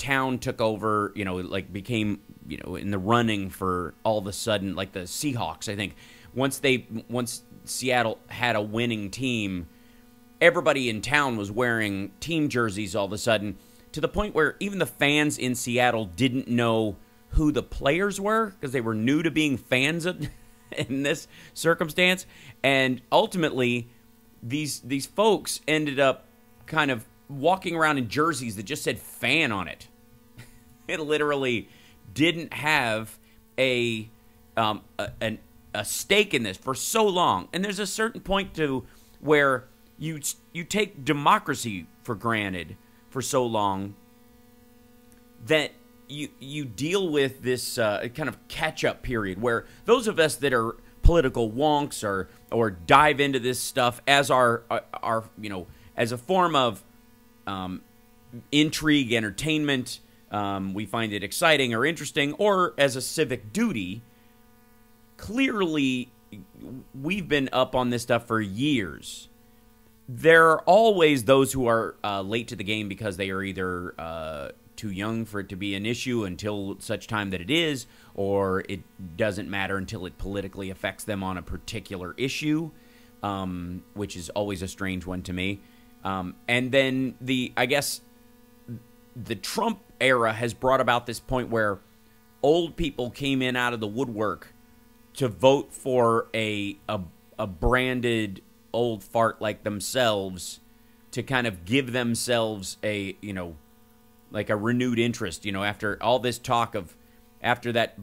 town took over, you know, like became, you know, in the running for all of a sudden, like the Seahawks, I think. Once Seattle had a winning team, everybody in town was wearing team jerseys all of a sudden, to the point where even the fans in Seattle didn't know who the players were because they were new to being fans of, in this circumstance. And ultimately, these folks ended up kind of walking around in jerseys that just said fan on it. It literally didn't have a stake in this for so long. And there's a certain point to where you take democracy for granted for so long that you deal with this kind of catch-up period where those of us that are political wonks or dive into this stuff as our you know, as a form of intrigue, entertainment, we find it exciting or interesting, or as a civic duty. Clearly, we've been up on this stuff for years. There are always those who are late to the game because they are either too young for it to be an issue until such time that it is, or it doesn't matter until it politically affects them on a particular issue, which is always a strange one to me. And then I guess the Trump era has brought about this point where old people came in out of the woodwork to vote for a branded old fart like themselves to kind of give themselves a, you know, like a renewed interest, you know, after all this talk of, after that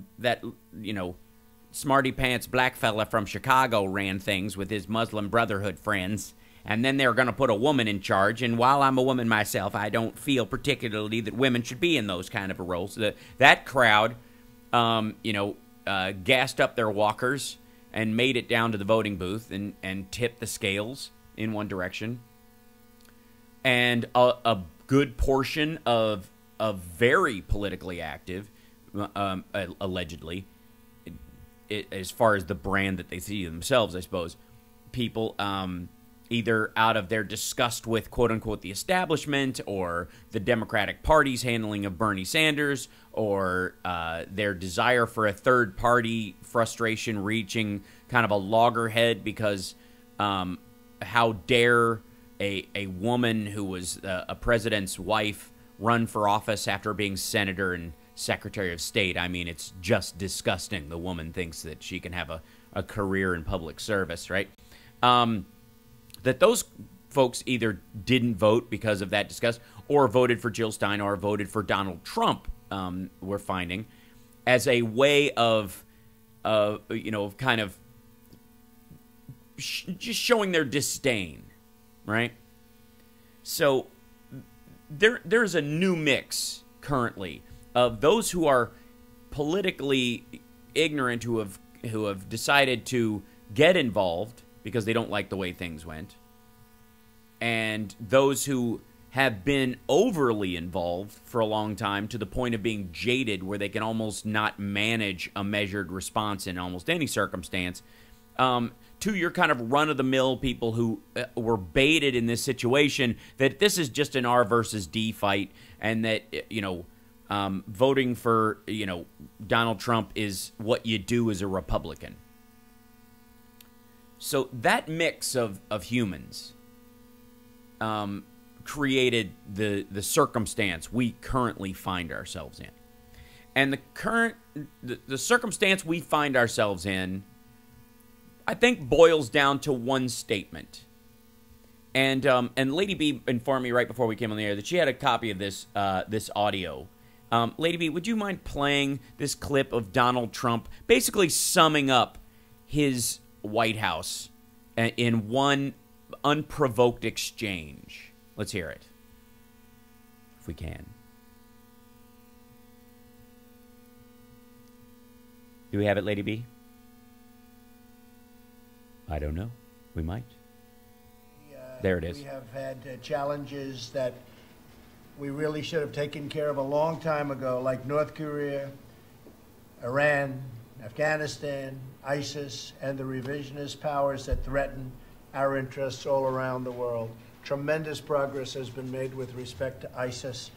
you know, smarty pants black fella from Chicago ran things with his Muslim Brotherhood friends, and then they were going to put a woman in charge. And while I'm a woman myself, I don't feel particularly that women should be in those kind of roles. That crowd, you know, gassed up their walkers and made it down to the voting booth and tipped the scales in one direction. And a good portion of very politically active, allegedly, as far as the brand that they see themselves, I suppose, people either out of their disgust with, quote-unquote, the establishment or the Democratic Party's handling of Bernie Sanders, or their desire for a third party frustration reaching kind of a loggerhead because how dare a woman who was a president's wife run for office after being senator and secretary of state. I mean, it's just disgusting. The woman thinks that she can have a career in public service, right? That those folks either didn't vote because of that disgust, or voted for Jill Stein, or voted for Donald Trump, we're finding, as a way of you know, kind of just showing their disdain, right? So there's a new mix currently of those who are politically ignorant, who have decided to get involved because they don't like the way things went, and those who have been overly involved for a long time to the point of being jaded, where they can almost not manage a measured response in almost any circumstance, to your kind of run-of-the-mill people who were baited in this situation that this is just an R versus D fight, and that, you know, voting for, you know, Donald Trump is what you do as a Republican. So that mix of humans created the circumstance we currently find ourselves in. And the circumstance we find ourselves in, I think, boils down to one statement. And Lady B informed me right before we came on the air that she had a copy of this this audio. Lady B, would you mind playing this clip of Donald Trump basically summing up his White House in one unprovoked exchange? Let's hear it, if we can. Do we have it, Lady B? I don't know. We might. There it is. We have had challenges that we really should have taken care of a long time ago, like North Korea, Iran, Afghanistan, ISIS, and the revisionist powers that threaten our interests all around the world. Tremendous progress has been made with respect to ISIS.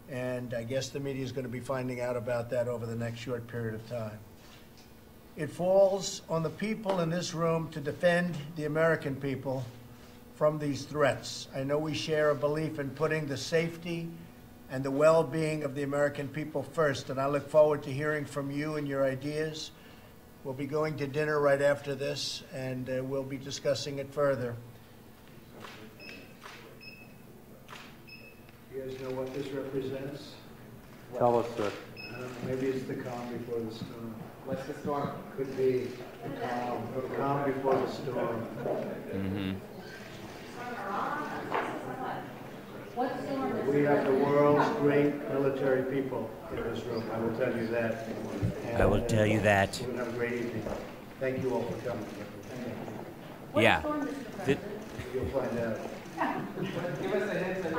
And I guess the media is going to be finding out about that over the next short period of time. It falls on the people in this room to defend the American people from these threats. I know we share a belief in putting the safety and the well-being of the American people first, and I look forward to hearing from you and your ideas. We'll be going to dinner right after this, and we'll be discussing it further. You guys know what this represents? Tell us, sir. Maybe it's the calm before the storm. What's the storm? Could be the calm before the storm. Mm-hmm. We have the world's great military people in this room. I will tell you that. And, I will tell you that. We'll have a great evening. Thank you all for coming. Yeah. You'll find out. Give us a hint of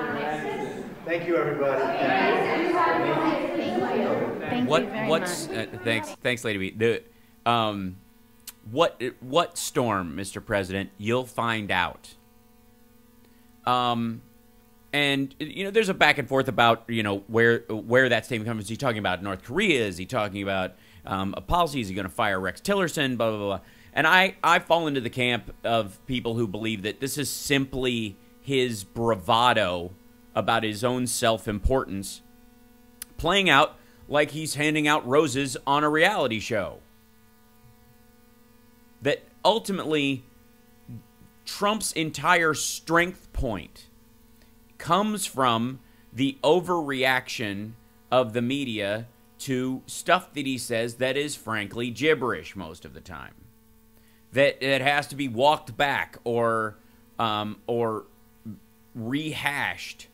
Thank you, everybody. Thank you very much. Thanks, Lady B. What storm, Mr. President? You'll find out. And there's a back and forth about where that statement comes. Is he talking about North Korea? Is he talking about a policy? Is he going to fire Rex Tillerson? Blah blah blah. And I fall into the camp of people who believe that this is simply his bravado about his own self-importance, playing out like he's handing out roses on a reality show. That ultimately, Trump's entire strength point comes from the overreaction of the media to stuff that he says that is frankly gibberish most of the time. That it has to be walked back or rehashed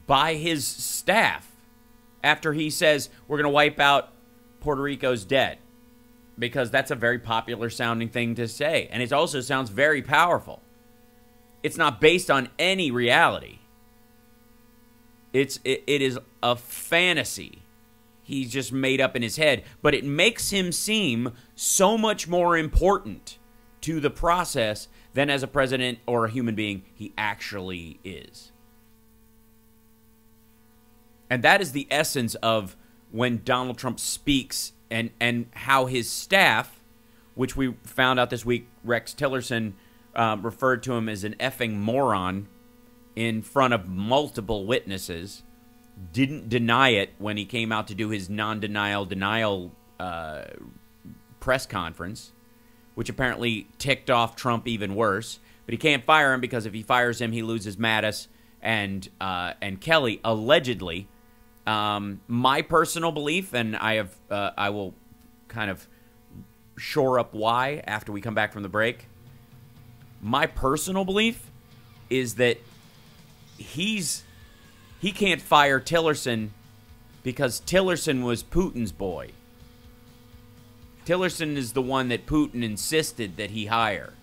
by his staff after he says we're going to wipe out Puerto Rico's debt, because that's a very popular sounding thing to say, and it also sounds very powerful. It's not based on any reality. It is a fantasy he's just made up in his head, but it makes him seem so much more important to the process than as a president or a human being he actually is. And that is the essence of when Donald Trump speaks and how his staff, which we found out this week, Rex Tillerson referred to him as an effing moron in front of multiple witnesses, didn't deny it when he came out to do his denial press conference, which apparently ticked off Trump even worse. But he can't fire him because if he fires him, he loses Mattis and Kelly, allegedly. My personal belief, and I will kind of shore up why after we come back from the break. My personal belief is that he can't fire Tillerson because Tillerson was Putin's boy. Tillerson is the one that Putin insisted that he hire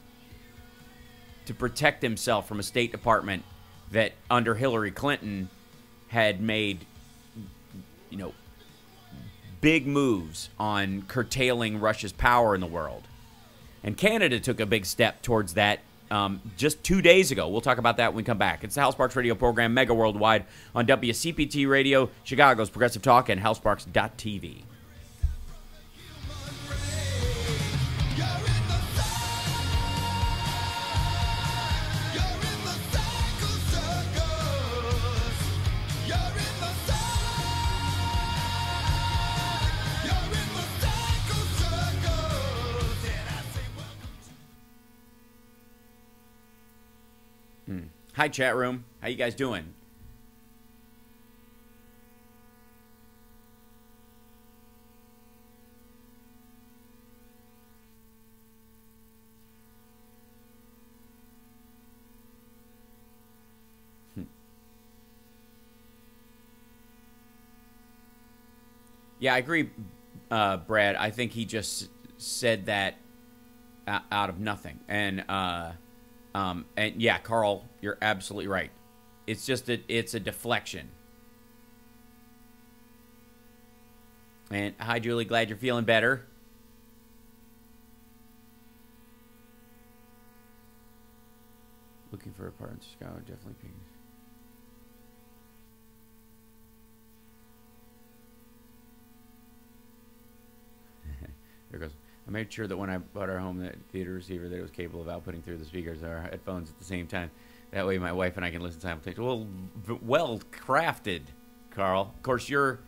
to protect himself from a State Department that under Hillary Clinton had made, big moves on curtailing Russia's power in the world. And Canada took a big step towards that just 2 days ago. We'll talk about that when we come back. It's the Hal Sparks Radio program, mega worldwide, on WCPT Radio, Chicago's Progressive Talk, and halsparks.tv. Hi, chat room. How you guys doing? Yeah, I agree, Brad. I think he just said that out of nothing. And yeah, Carl, you're absolutely right. It's just it's a deflection. And hi, Julie. Glad you're feeling better. Looking for a partner in Chicago, definitely. I made sure that when I bought our home theater receiver that it was capable of outputting through the speakers or headphones at the same time. That way my wife and I can listen simultaneously. Well crafted, Carl. Of course, you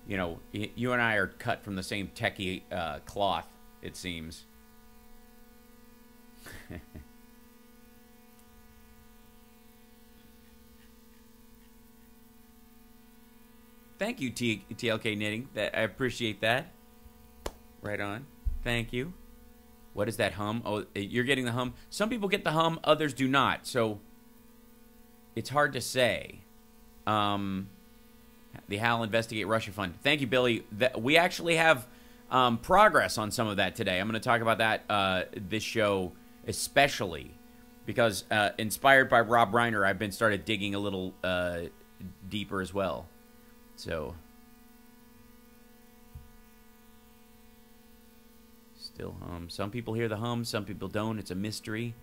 and I are cut from the same techie cloth, it seems. Thank you, TLK Knitting. I appreciate that. Right on. Thank you. What is that hum? Oh, you're getting the hum. Some people get the hum, others do not. So it's hard to say. The HAL Investigate Russia Fund. Thank you, Billy. We actually have progress on some of that today. I'm going to talk about that this show especially because inspired by Rob Reiner, I've been started digging a little deeper as well. So still hum. Some people hear the hum, some people don't. It's a mystery.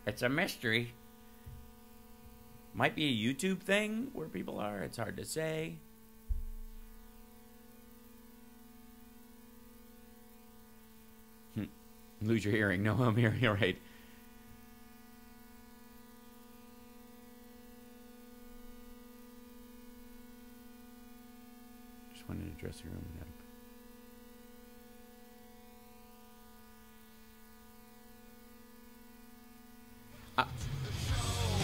It's a mystery. Might be a YouTube thing where people are. It's hard to say. Lose your hearing. No, I'm hearing. All right. Just wanted to dress your room up.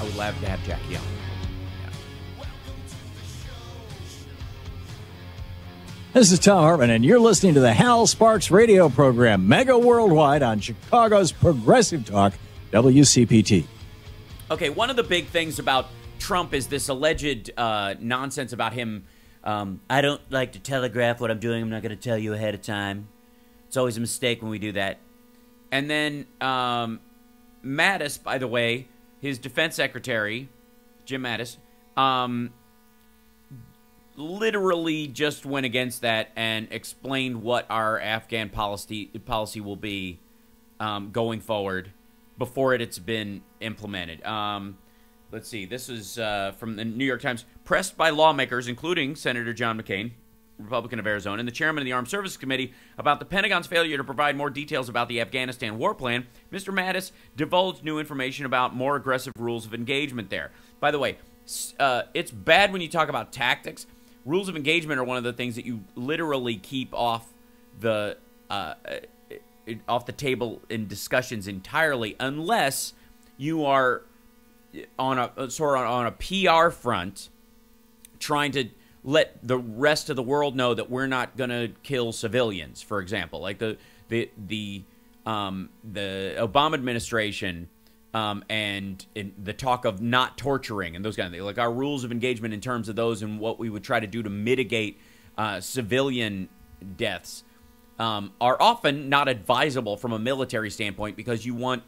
I would love to have Jackie on. Yeah. This is Tom Hartman, and you're listening to the Hal Sparks radio program, mega worldwide on Chicago's Progressive Talk, WCPT. Okay, one of the big things about Trump is this alleged nonsense about him. I don't like to telegraph what I'm doing. I'm not going to tell you ahead of time. It's always a mistake when we do that. And then Mattis, by the way, his defense secretary, Jim Mattis, literally just went against that and explained what our Afghan policy will be going forward before it's been implemented. Let's see. This is from the New York Times. Pressed by lawmakers, including Senator John McCain, Republican of Arizona, and the chairman of the Armed Services Committee about the Pentagon's failure to provide more details about the Afghanistan war plan, Mr. Mattis divulged new information about more aggressive rules of engagement there. By the way, it's bad when you talk about tactics. Rules of engagement are one of the things that you literally keep off the table in discussions entirely, unless you are on a PR front trying to let the rest of the world know that we're not going to kill civilians, for example, like the Obama administration and the talk of not torturing and those kind of things, like our rules of engagement in terms of those and what we would try to do to mitigate civilian deaths are often not advisable from a military standpoint because you want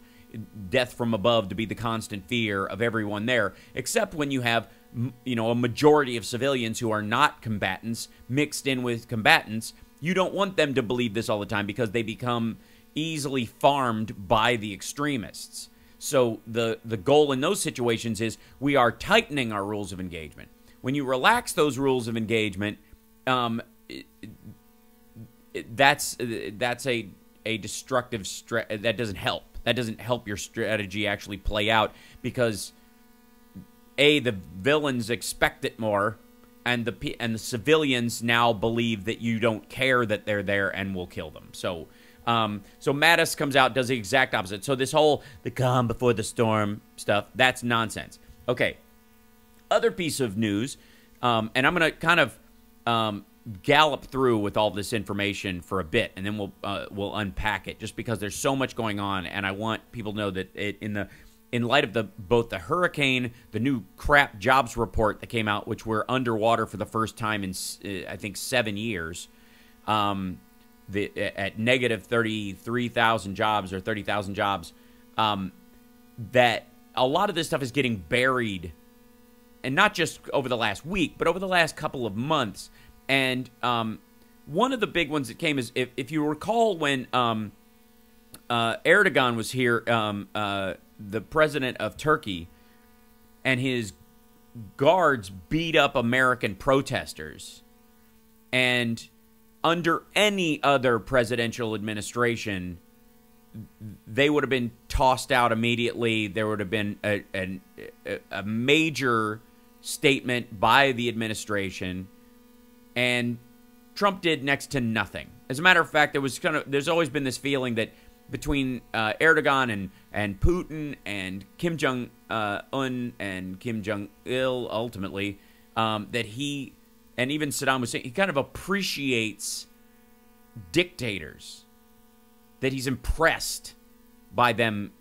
death from above to be the constant fear of everyone there, except when you have a majority of civilians who are not combatants mixed in with combatants. You don't want them to believe this all the time because they become easily farmed by the extremists. So the goal in those situations is we are tightening our rules of engagement. When you relax those rules of engagement, that's a destructive that doesn't help. That doesn't help your strategy actually play out because the villains expect it more, and the civilians now believe that you don't care that they're there and will kill them. So Mattis comes out, does the exact opposite. So this whole the calm before the storm stuff, that's nonsense. Okay, other piece of news, and I'm going to kind of gallop through with all this information for a bit, and then we'll unpack it, just because there's so much going on, and I want people to know that in light of both the hurricane, the new crap jobs report that came out, which we're underwater for the first time in I think 7 years, at negative 33,000 jobs or 30,000 jobs, that a lot of this stuff is getting buried, and not just over the last week, but over the last couple of months. And one of the big ones that came is, if you recall when Erdogan was here, the president of Turkey, and his guards beat up American protesters. And under any other presidential administration, they would have been tossed out immediately. There would have been a major statement by the administration, and Trump did next to nothing. As a matter of fact, there's always been this feeling that between Erdogan and Putin and Kim Jong-un and Kim Jong-il, ultimately, that he, and even Saddam Hussein, he kind of appreciates dictators, that he's impressed by them,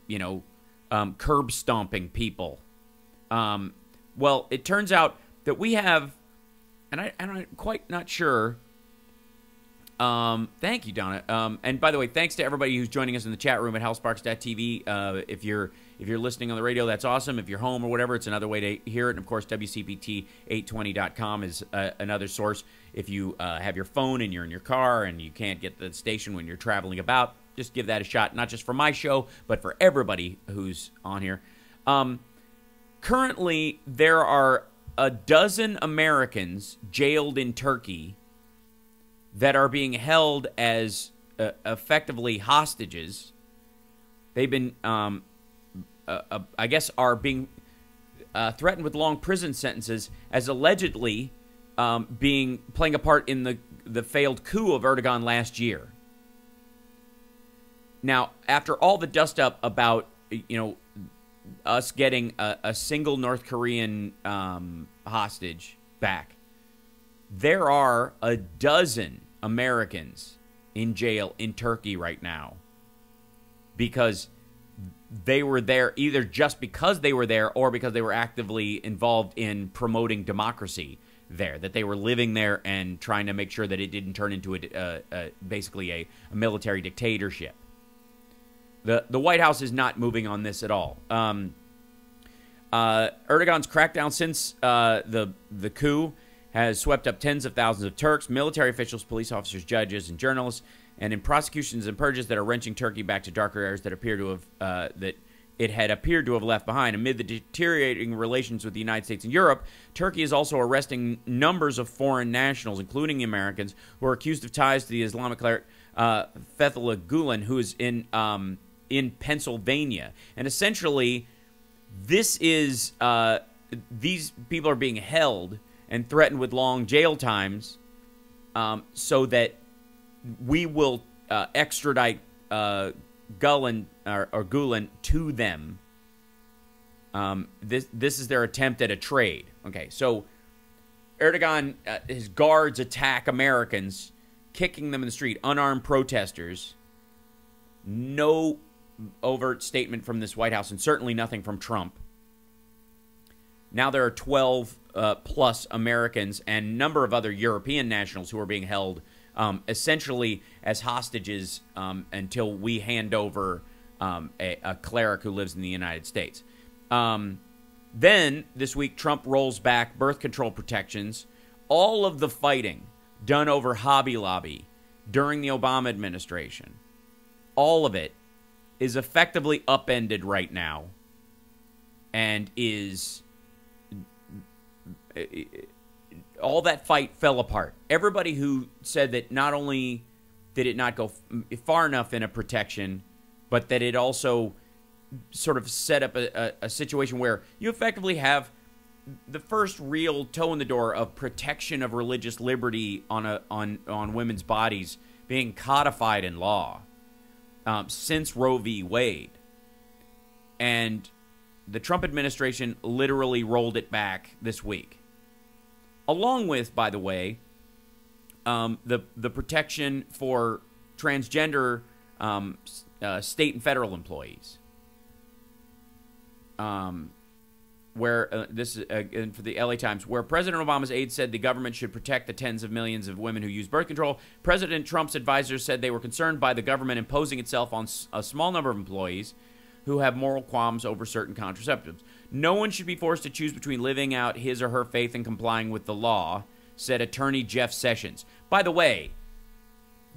curb stomping people. Well, it turns out that we have, and I'm quite not sure. Thank you, Donna. And by the way, thanks to everybody who's joining us in the chat room at howsparks.tv. If you're listening on the radio, that's awesome. If you're home or whatever, it's another way to hear it. And of course, WCPT820.com is another source. If you have your phone and you're in your car and you can't get the station when you're traveling about, just give that a shot. Not just for my show, but for everybody who's on here. Currently, there are a dozen Americans jailed in Turkey that are being held as effectively hostages. They've been, I guess, are being threatened with long prison sentences as allegedly playing a part in the failed coup of Erdogan last year. Now, after all the dust up about, us getting a single North Korean hostage back, there are a dozen Americans in jail in Turkey right now because they were there either just because they were there or because they were actively involved in promoting democracy there, that they were living there and trying to make sure that it didn't turn into basically a military dictatorship. The White House is not moving on this at all. Erdogan's crackdown since the coup has swept up tens of thousands of Turks, military officials, police officers, judges, and journalists, and in prosecutions and purges that are wrenching Turkey back to darker areas that it had appeared to have left behind. Amid the deteriorating relations with the United States and Europe, Turkey is also arresting numbers of foreign nationals, including the Americans, who are accused of ties to the Islamic cleric Fethullah Gulen, who is in Pennsylvania. And essentially, this is these people are being held and threatened with long jail times so that we will extradite Gulen or Gulen to them. This is their attempt at a trade. Okay, so Erdogan, his guards attack Americans, kicking them in the street, unarmed protesters. No overt statement from this White House, and certainly nothing from Trump. Now there are 12 plus Americans and a number of other European nationals who are being held essentially as hostages until we hand over a cleric who lives in the United States. Then, this week, Trump rolls back birth control protections. All of the fighting done over Hobby Lobby during the Obama administration, all of it is effectively upended right now and is... all that fight fell apart. Everybody who said that not only did it not go far enough in a protection, but that it also sort of set up a situation where you effectively have the first real toe in the door of protection of religious liberty on women's bodies being codified in law since Roe v. Wade. And the Trump administration literally rolled it back this week. Along with, by the way, the protection for transgender state and federal employees. Where this is for the LA Times, where President Obama's aides said the government should protect the tens of millions of women who use birth control, President Trump's advisors said they were concerned by the government imposing itself on a small number of employees who have moral qualms over certain contraceptives. No one should be forced to choose between living out his or her faith and complying with the law, said attorney Jeff Sessions. By the way,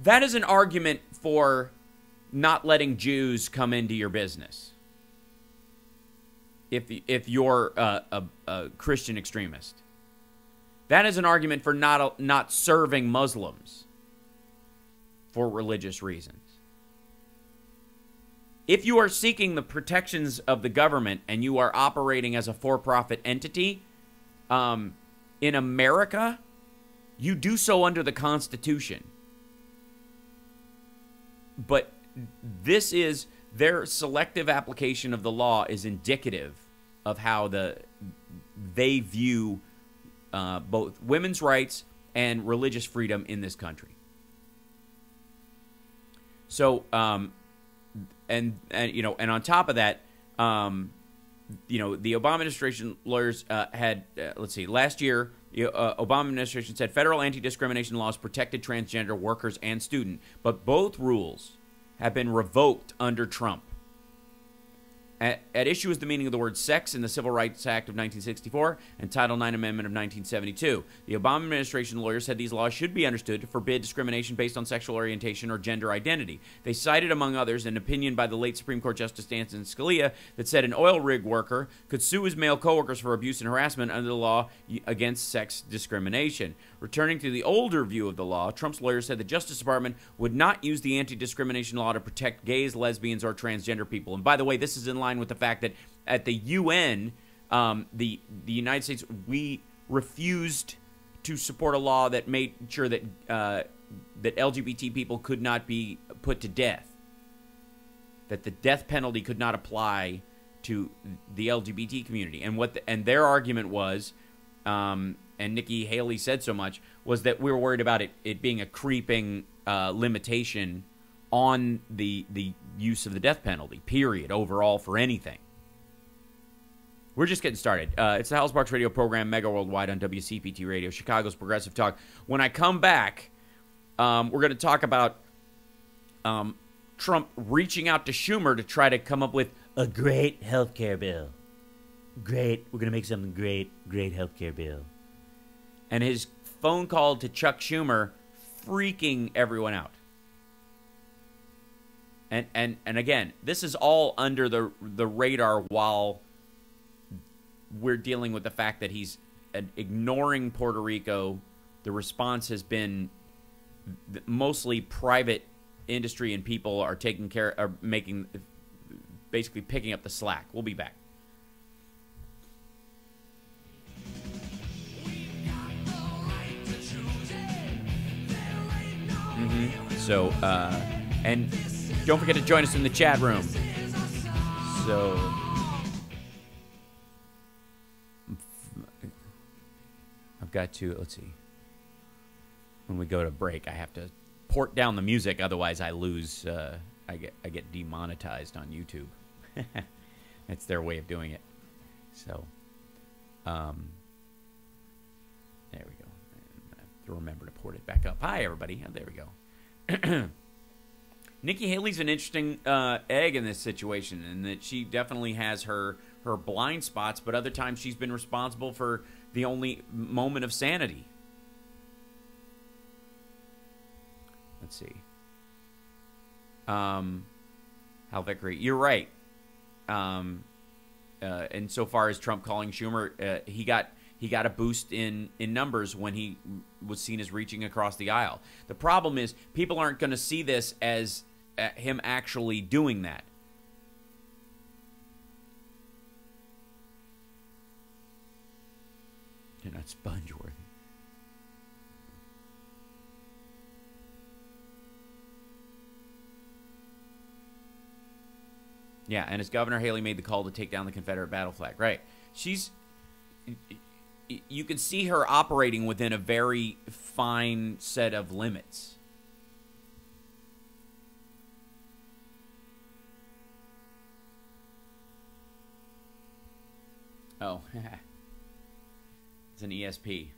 that is an argument for not letting Jews come into your business. If you're a Christian extremist, that is an argument for not serving Muslims. for religious reasons. If you are seeking the protections of the government and you are operating as a for-profit entity in America, you do so under the Constitution. But this is their selective application of the law is indicative of how they view both women's rights and religious freedom in this country. So, and on top of that, the Obama administration lawyers had, last year, the Obama administration said federal anti-discrimination laws protected transgender workers and students, but both rules have been revoked under Trump. At issue is the meaning of the word sex in the Civil Rights Act of 1964 and Title IX Amendment of 1972. The Obama administration lawyers said these laws should be understood to forbid discrimination based on sexual orientation or gender identity. They cited, among others, an opinion by the late Supreme Court Justice Antonin Scalia that said an oil rig worker could sue his male coworkers for abuse and harassment under the law against sex discrimination. Returning to the older view of the law, Trump's lawyers said the Justice Department would not use the anti-discrimination law to protect gays, lesbians, or transgender people. And by the way, this is in line with the fact that at the UN, the United States, we refused to support a law that made sure that that LGBT people could not be put to death, that the death penalty could not apply to the LGBT community. And their argument was, and Nikki Haley said so much, was that we were worried about it being a creeping limitation on the use of the death penalty, period, overall for anything. We're just getting started. It's the Hal Sparks radio program, Mega Worldwide on WCPT Radio, Chicago's Progressive Talk. When I come back, we're going to talk about Trump reaching out to Schumer to try to come up with a great health care bill. Great. We're going to make something great health care bill. And his phone call to Chuck Schumer freaking everyone out. And again, this is all under the radar while we're dealing with the fact that he's ignoring Puerto Rico. The response has been mostly private industry and people are basically picking up the slack. We'll be back. So, and don't forget to join us in the chat room. So, I've got to, let's see. When we go to break, I have to port down the music, otherwise I lose, I get demonetized on YouTube. That's their way of doing it. So, there we go. I have to remember to port it back up. Hi, everybody. Oh, there we go. Nikki Haley's an interesting egg in this situation, in that she definitely has her blind spots, but other times she's been responsible for the only moment of sanity. Let's see. Hal Vickery, you're right. And so far as Trump calling Schumer, he got a boost in numbers when he was seen as reaching across the aisle. The problem is people aren't going to see this as him actually doing that. You're not sponge-worthy. Yeah, and as Governor Haley made the call to take down the Confederate battle flag. Right. You can see her operating within a very fine set of limits. Oh, it's an ESP.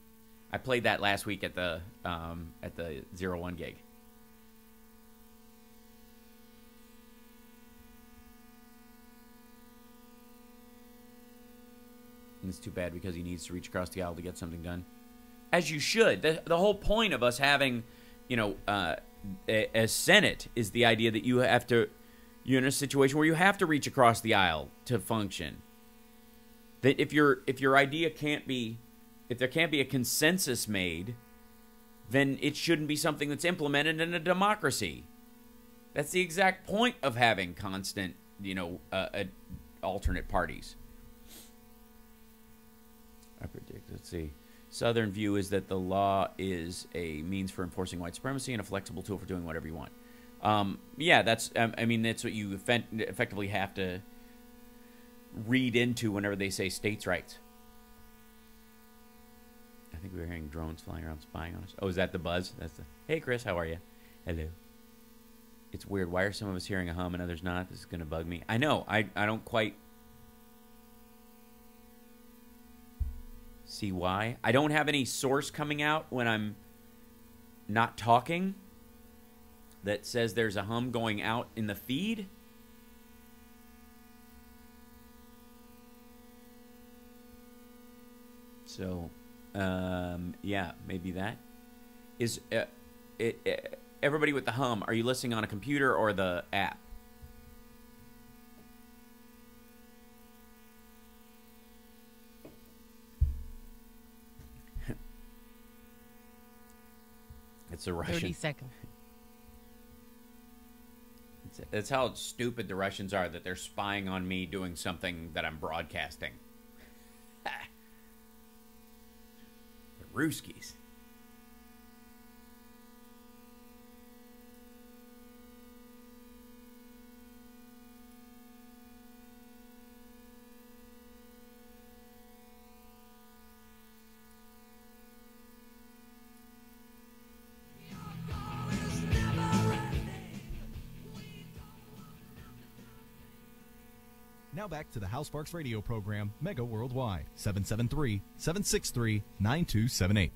I played that last week at the 01 gig. And it's too bad because he needs to reach across the aisle to get something done. As you should. The whole point of us having, a Senate is the idea that you're in a situation where you have to reach across the aisle to function. That if your idea can't be, if there can't be a consensus made, then it shouldn't be something that's implemented in a democracy. That's the exact point of having constant, alternate parties. I predict, let's see. Southern view is that the law is a means for enforcing white supremacy and a flexible tool for doing whatever you want. Yeah, that's, that's what you effectively have to read into whenever they say states' rights. I think we were hearing drones flying around spying on us. Oh, is that the buzz? That's the, hey, Chris, how are you? Hello. It's weird. Why are some of us hearing a hum and others not? This is going to bug me. I know. I don't quite see why. I don't have any source coming out when I'm not talking that says there's a hum going out in the feed. So, yeah, maybe that. Is everybody with the hum, are you listening on a computer or the app? It's a Russian. 30 seconds. That's how stupid the Russians are, that they're spying on me doing something that I'm broadcasting. The Ruskies. Now back to the Hal Sparks radio program, Mega Worldwide, 773-763-9278.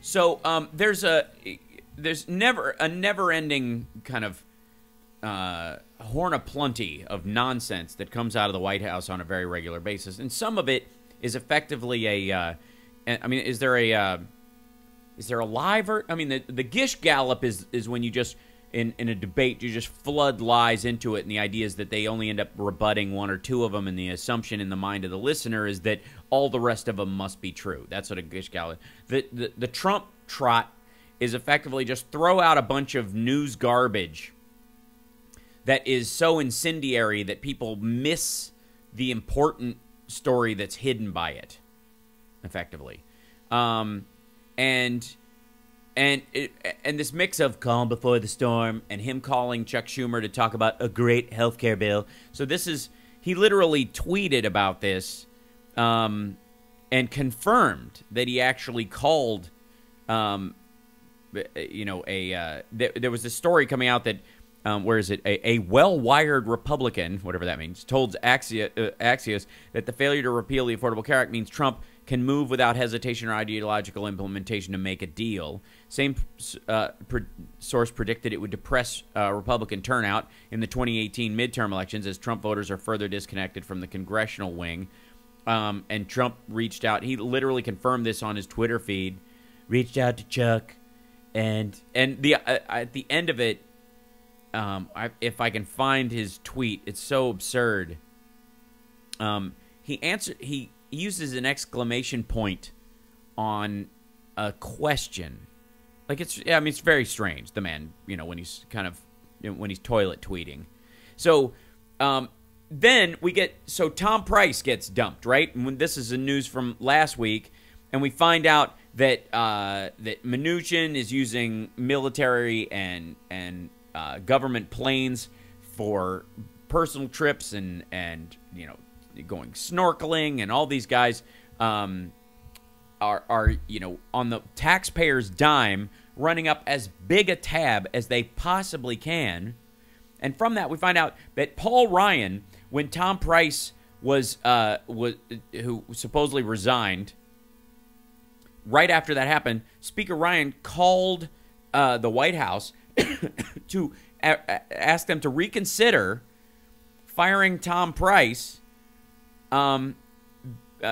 So there's never a never-ending kind of horn of plenty of nonsense that comes out of the White House on a very regular basis, and some of it is effectively a. Is there a live? The Gish Gallup is when you just. In a debate, you just flood lies into it, and the idea is that they only end up rebutting one or two of them, and the assumption in the mind of the listener is that all the rest of them must be true. That's what a Gish Gallup. The Trump trot is effectively just throw out a bunch of news garbage that is so incendiary that people miss the important story that's hidden by it, effectively. And this mix of calm before the storm and him calling Chuck Schumer to talk about a great healthcare bill. So he literally tweeted about this and confirmed that he actually called, there was this story coming out that, a well-wired Republican, whatever that means, told Axios that the failure to repeal the Affordable Care Act means Trump can move without hesitation or ideological implementation to make a deal. Same source predicted it would depress Republican turnout in the 2018 midterm elections as Trump voters are further disconnected from the congressional wing. And Trump reached out. He literally confirmed this on his Twitter feed. Reached out to Chuck, and at the end of it, if I can find his tweet, it's so absurd. He uses an exclamation point on a question. Like it's very strange, the man, when he's when he's toilet tweeting. So then Tom Price gets dumped, right? And this is the news from last week, and we find out that that Mnuchin is using military and government planes for personal trips and going snorkeling, and all these guys are on the taxpayers' dime, running up as big a tab as they possibly can. And from that, we find out that Paul Ryan, when Tom Price who supposedly resigned, right after that happened, Speaker Ryan called the White House to ask them to reconsider firing Tom Price.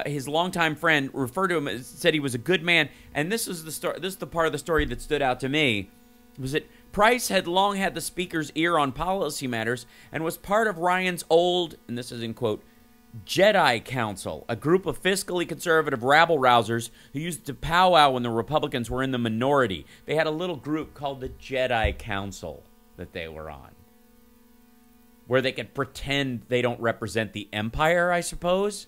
His longtime friend referred to him, said he was a good man, and this is the story. This is the part of the story that stood out to me. Was that Price had long had the speaker's ear on policy matters and was part of Ryan's old, and this is in quote, Jedi Council, a group of fiscally conservative rabble-rousers who used to powwow when the Republicans were in the minority. They had a little group called the Jedi Council that they were on, where they could pretend they don't represent the Empire, I suppose.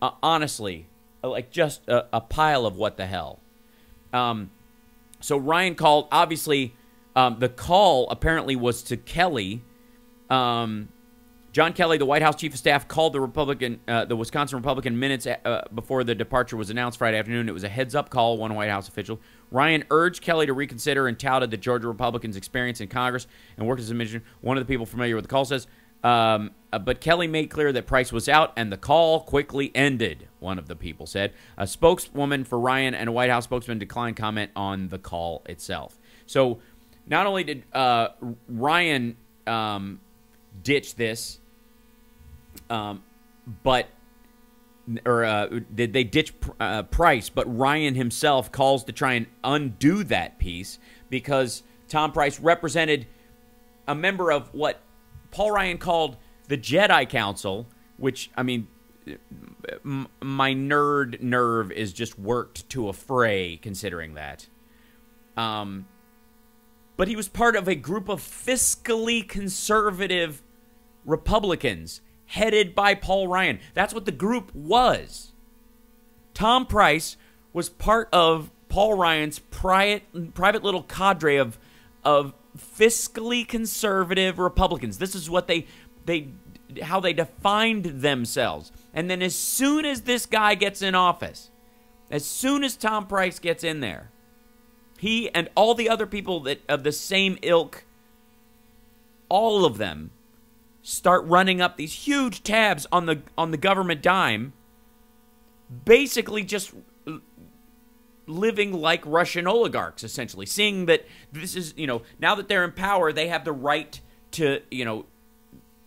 Honestly, like just a pile of what the hell. So Ryan called, obviously, the call apparently was to Kelly. John Kelly, the White House chief of staff, called the Wisconsin Republican minutes before the departure was announced Friday afternoon. It was a heads-up call, one White House official. Ryan urged Kelly to reconsider and touted the Georgia Republicans' experience in Congress and worked as a mission. One of the people familiar with the call says, but Kelly made clear that Price was out and the call quickly ended, one of the people said. A spokeswoman for Ryan and a White House spokesman declined comment on the call itself. So not only did Ryan ditch this, did they ditch Price, but Ryan himself calls to try and undo that piece because Tom Price represented a member of what Paul Ryan called the Jedi Council, which, I mean, my nerd nerve is just worked to a fray considering that. But he was part of a group of fiscally conservative Republicans headed by Paul Ryan. That's what the group was. Tom Price was part of Paul Ryan's private little cadre of fiscally conservative Republicans. This is what how they defined themselves. And then as soon as this guy gets in office, as soon as Tom Price gets in there, he and all the other people that of the same ilk, all of them start running up these huge tabs on the government dime, basically just living like Russian oligarchs, essentially, seeing that this is, now that they're in power, they have the right to,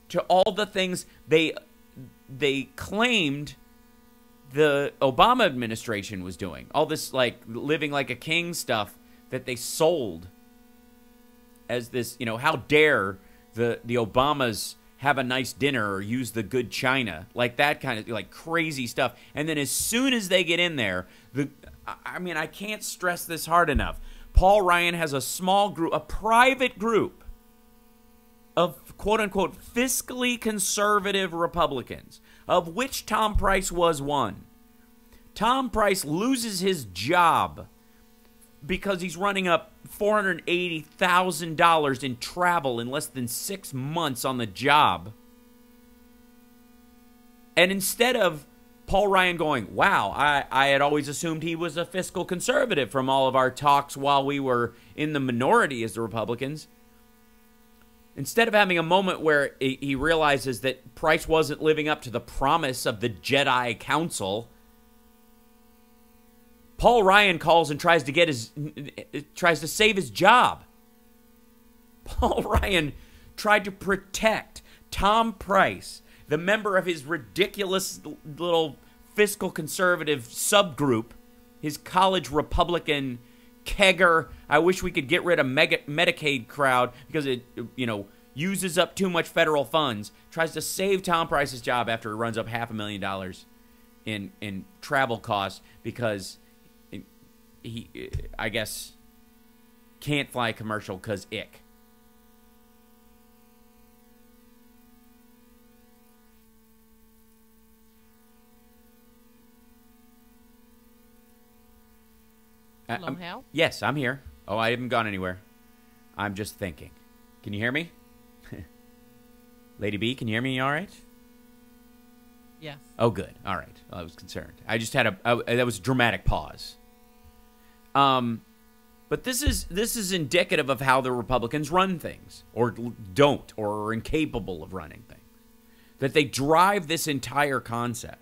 to all the things they claimed the Obama administration was doing. All this, like, living like a king stuff that they sold as this, how dare the Obamas have a nice dinner or use the good china, like that kind of like crazy stuff. And then as soon as they get in there, I can't stress this hard enough. Paul Ryan has a small group, a private group of quote-unquote fiscally conservative Republicans, of which Tom Price was one. Tom Price loses his job because he's running up $480,000 in travel in less than 6 months on the job. And instead of Paul Ryan going, wow, I had always assumed he was a fiscal conservative from all of our talks while we were in the minority as the Republicans, instead of having a moment where he realizes that Price wasn't living up to the promise of the Jedi Council, Paul Ryan calls and tries to save his job. Paul Ryan tried to protect Tom Price, the member of his ridiculous little fiscal conservative subgroup, his college Republican kegger, I wish we could get rid of Medicaid crowd because it, uses up too much federal funds, tries to save Tom Price's job after he runs up $500,000 in travel costs because he, I guess, can't fly commercial because ick. Hello, Hal? Yes, I'm here. Oh, I haven't gone anywhere. I'm just thinking. Can you hear me? Lady B, can you hear me all right? Yes. Oh, good. All right. Well, I was concerned. I just had that was a dramatic pause. But this is indicative of how the Republicans run things, or don't, or are incapable of running things. That they drive this entire concept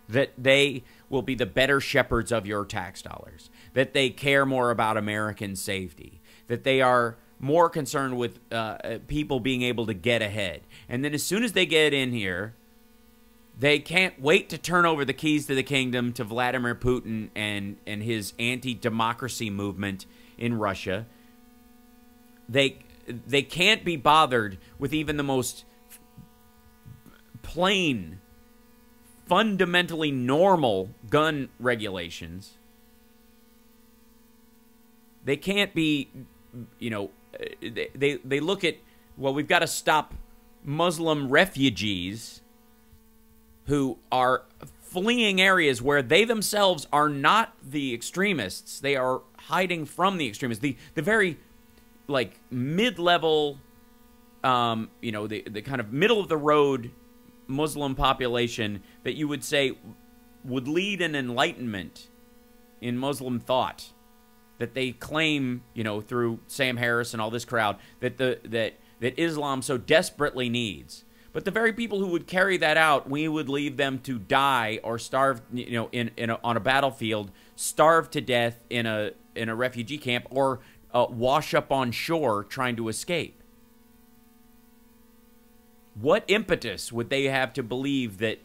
that they will be the better shepherds of your tax dollars, that they care more about American safety, that they are more concerned with people being able to get ahead. And then as soon as they get in here, they can't wait to turn over the keys to the kingdom to Vladimir Putin and his anti-democracy movement in Russia. They can't be bothered with even the most plain, fundamentally normal gun regulations. They can't be, they look at, well, we've got to stop Muslim refugees who are fleeing areas where they themselves are not the extremists. They are hiding from the extremists. The very, like, mid-level, the kind of middle-of-the-road Muslim population that you would say would lead an enlightenment in Muslim thought that they claim, through Sam Harris and all this crowd, that Islam so desperately needs. But the very people who would carry that out, we would leave them to die or starve, on a battlefield, starve to death in a refugee camp, or wash up on shore trying to escape. What impetus would they have to believe that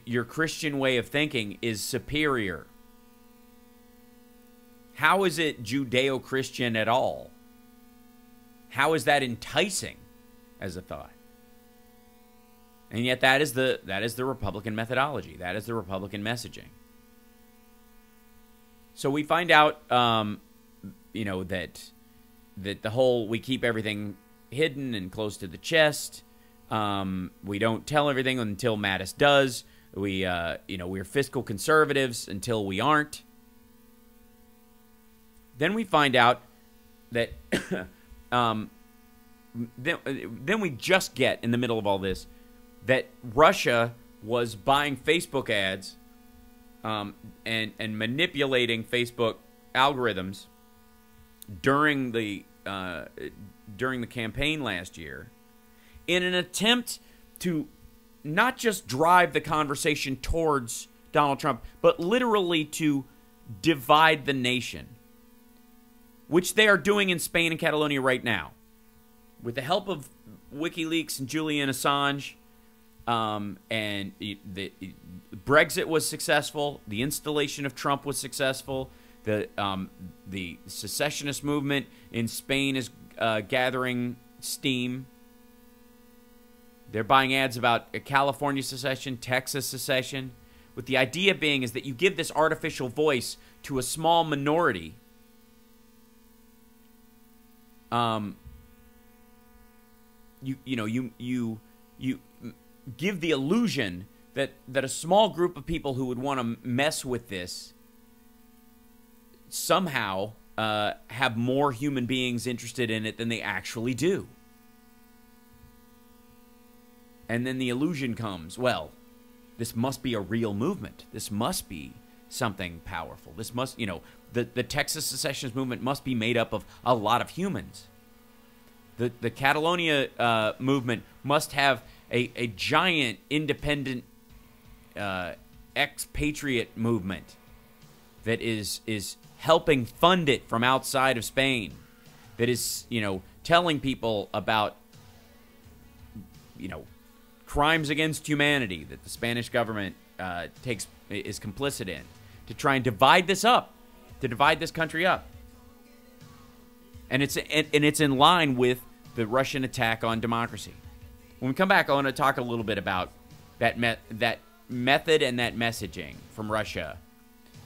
your Christian way of thinking is superior? How is it Judeo-Christian at all? How is that enticing as a thought? And yet that is the Republican methodology. That is the Republican messaging. So we find out, that the whole, we keep everything hidden and close to the chest. We don't tell everything until Mattis does. We're fiscal conservatives until we aren't. Then we find out that then we just get in the middle of all this that Russia was buying Facebook ads and manipulating Facebook algorithms during the campaign last year in an attempt to not just drive the conversation towards Donald Trump, but literally to divide the nation, which they are doing in Spain and Catalonia right now. With the help of WikiLeaks and Julian Assange, and the Brexit was successful, the installation of Trump was successful, the secessionist movement in Spain is gathering steam. They're buying ads about California secession, Texas secession, with the idea being is that you give this artificial voice to a small minority. You give the illusion that a small group of people who would want to mess with this somehow have more human beings interested in it than they actually do. And then the illusion comes, well, this must be a real movement. This must be something powerful. This must, the Texas secessionist movement must be made up of a lot of humans. The Catalonia movement must have a giant independent expatriate movement that is helping fund it from outside of Spain, that is, telling people about, crimes against humanity that the Spanish government is complicit in, to try and divide this up, to divide this country up. And it's in line with the Russian attack on democracy. When we come back, I want to talk a little bit about that method and that messaging from Russia,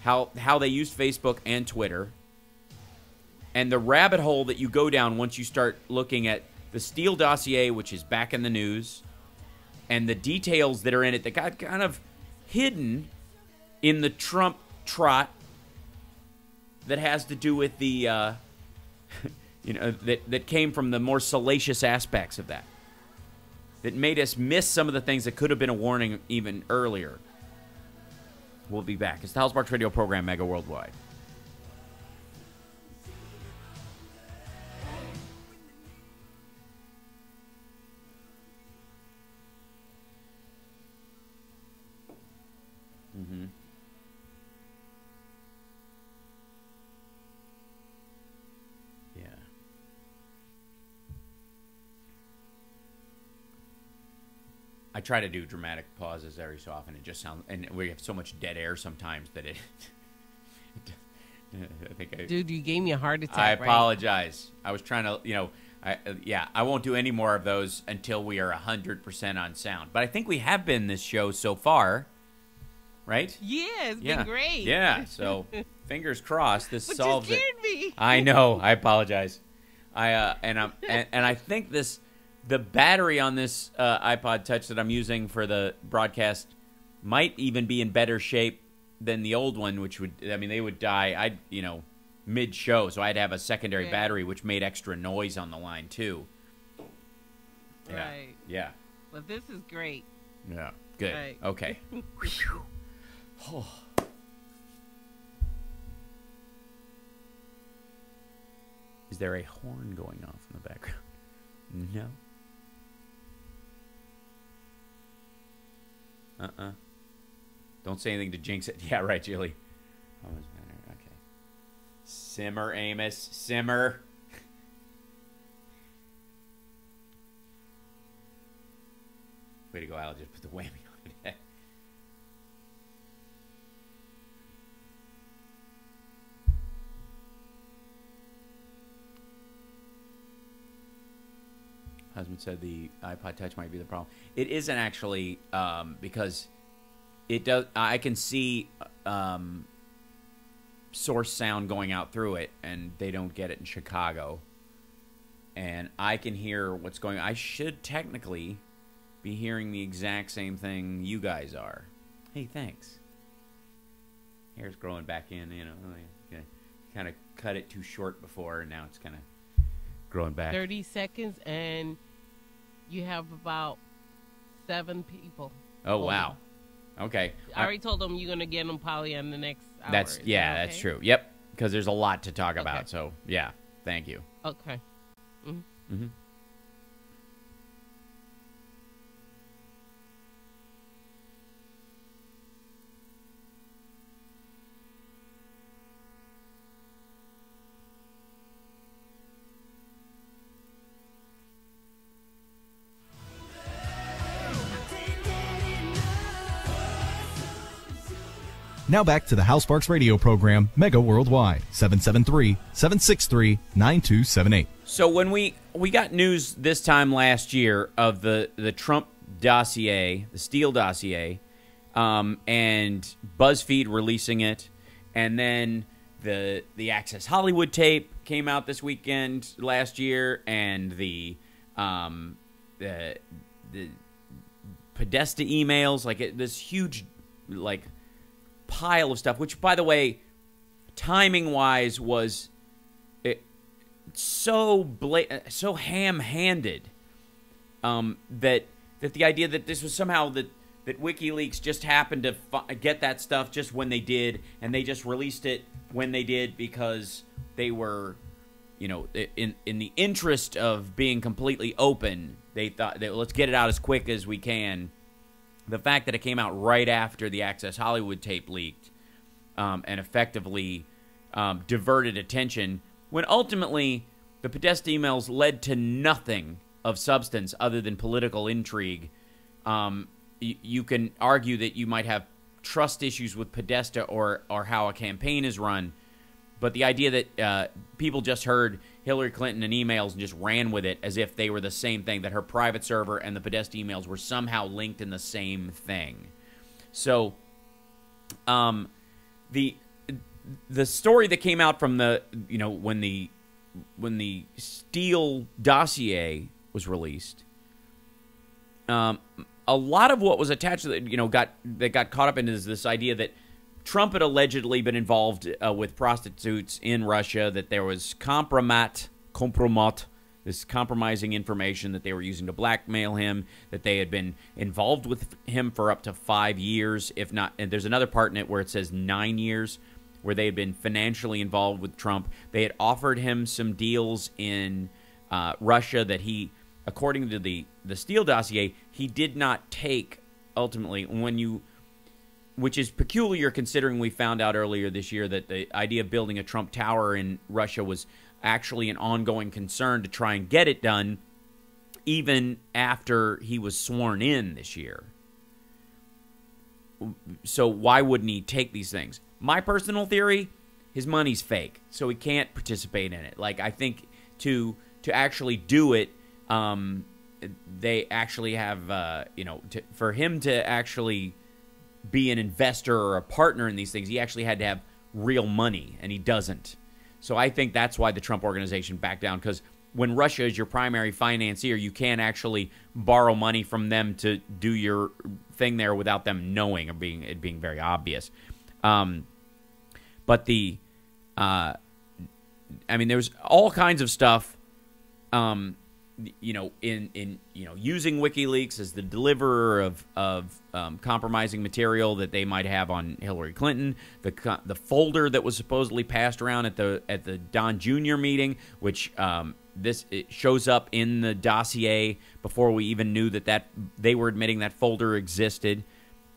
how they use Facebook and Twitter, and the rabbit hole that you go down once you start looking at the Steele dossier, which is back in the news, and the details that are in it that got kind of hidden in the Trump trot that has to do with the, that came from the more salacious aspects of that made us miss some of the things that could have been a warning even earlier. We'll be back. It's the Hal Sparks Radio program, Mega Worldwide. Mm-hmm. Yeah. I try to do dramatic pauses every so often. It just sounds, and we have so much dead air sometimes that it. I think Dude, you gave me a heart attack. I apologize. Right? I was trying to, I won't do any more of those until we are 100% on sound. But I think we have been this show so far, right? Yeah, it's been great. Yeah, so fingers crossed this But solves you it. scared me. I know. I apologize. And I think the battery on this iPod Touch that I'm using for the broadcast might even be in better shape than the old one, which they would die. Mid-show, so I'd have a secondary battery, which made extra noise on the line, too. Yeah. Right. Yeah. But this is great. Yeah. Good. Right. Okay. Oh. Is there a horn going off in the background? No. Don't say anything to jinx it. Yeah, right, Julie. Okay. Simmer, Amos. Simmer. Way to go, Al. Just put the whammy on it. Husband said the iPod Touch might be the problem. It isn't actually, because it does. I can see source sound going out through it, and they don't get it in Chicago. And I can hear what's going on. I should technically be hearing the exact same thing you guys are. Hey, thanks. Hair's growing back in, kind of cut it too short before, and now it's kind of growing back. 30 seconds, and you have about 7 people. Oh, wow. Okay. I already told them you're going to get them probably in the next hour. That's okay? true. Yep, because there's a lot to talk about. So, yeah, thank you. Okay. Mm-hmm. Mm-hmm. Now back to the Hal Sparks radio program, Mega Worldwide, 773-763-9278. So when we got news this time last year of the Trump dossier, the Steele dossier, and BuzzFeed releasing it, and then the Access Hollywood tape came out this weekend last year, and the Podesta emails, this huge pile of stuff, which, by the way, timing-wise was so ham-handed that the idea that this was somehow that WikiLeaks just happened to get that stuff just when they did, and they just released it when they did because they were, in the interest of being completely open, they thought that let's get it out as quick as we can. The fact that it came out right after the Access Hollywood tape leaked and effectively diverted attention, when ultimately the Podesta emails led to nothing of substance other than political intrigue, you can argue that you might have trust issues with Podesta or how a campaign is run, but the idea that people just heard Hillary Clinton in emails and just ran with it as if they were the same thing, that her private server and the Podesta emails were somehow linked in the same thing. So, the story that came out from when the Steele dossier was released, a lot of what was attached to that got caught up in is this idea that Trump had allegedly been involved with prostitutes in Russia, that there was compromat, this compromising information that they were using to blackmail him, that they had been involved with him for up to 5 years, if not, and there's another part in it where it says 9 years, where they had been financially involved with Trump. They had offered him some deals in Russia that he, according to the Steele dossier, he did not take ultimately. Which is peculiar considering we found out earlier this year that the idea of building a Trump Tower in Russia was actually an ongoing concern to try and get it done even after he was sworn in this year. So why wouldn't he take these things? My personal theory, his money's fake, so he can't participate in it. I think to to actually do it, they actually have, for him to actually be an investor or a partner in these things, he actually had to have real money, and he doesn't. So I think that's why the Trump organization backed down, because when Russia is your primary financier, you can't actually borrow money from them to do your thing there without them knowing or it being very obvious. But there's all kinds of stuff, in using WikiLeaks as the deliverer of compromising material that they might have on Hillary Clinton, the folder that was supposedly passed around at the Don Jr. meeting, which it shows up in the dossier before we even knew that they were admitting that folder existed,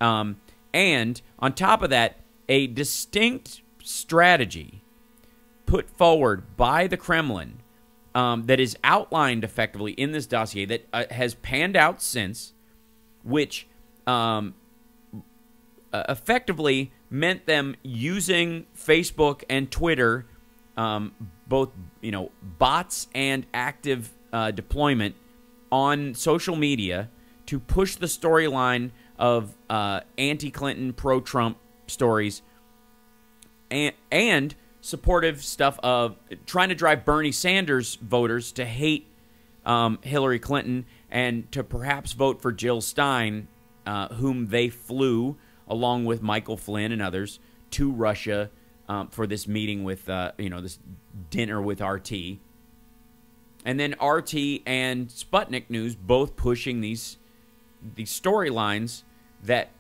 and on top of that, a distinct strategy put forward by the Kremlin that is outlined effectively in this dossier that has panned out since, which effectively meant them using Facebook and Twitter, both bots and active deployment on social media to push the storyline of anti-Clinton, pro-Trump stories and supportive stuff of trying to drive Bernie Sanders voters to hate Hillary Clinton and to perhaps vote for Jill Stein, whom they flew, along with Michael Flynn and others, to Russia for this meeting with, this dinner with RT. And then RT and Sputnik News both pushing these storylines that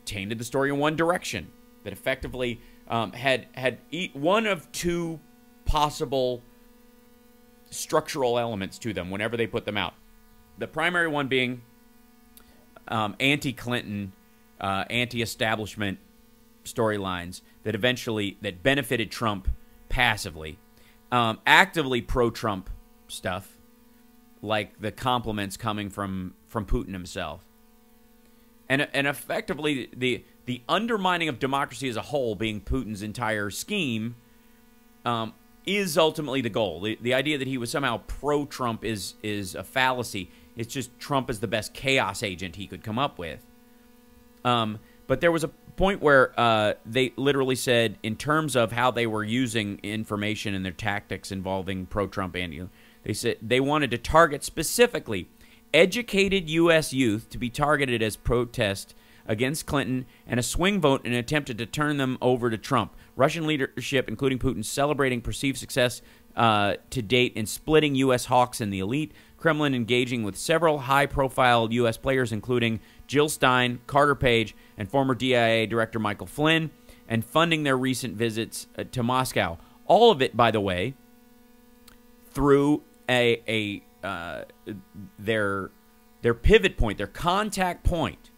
tainted the story in one direction, that effectively had one of two possible structural elements to them whenever they put them out. The primary one being anti-Clinton, anti-establishment storylines that benefited Trump passively, actively pro-Trump stuff, like the compliments coming from Putin himself, and effectively the undermining of democracy as a whole being Putin's entire scheme, is ultimately the goal. The idea that he was somehow pro-Trump is a fallacy. It's just Trump is the best chaos agent he could come up with. But there was a point where they literally said, in terms of how they were using information and their tactics involving pro-Trump they said they wanted to target specifically educated U.S. youth to be targeted as protest against Clinton and a swing vote in an attempt to turn them over to Trump. Russian leadership, including Putin, celebrating perceived success to date in splitting U.S. hawks and the elite. Kremlin engaging with several high-profile U.S. players, including Jill Stein, Carter Page, and former DIA Director Michael Flynn, and funding their recent visits to Moscow. All of it, by the way, through their pivot point, their contact point.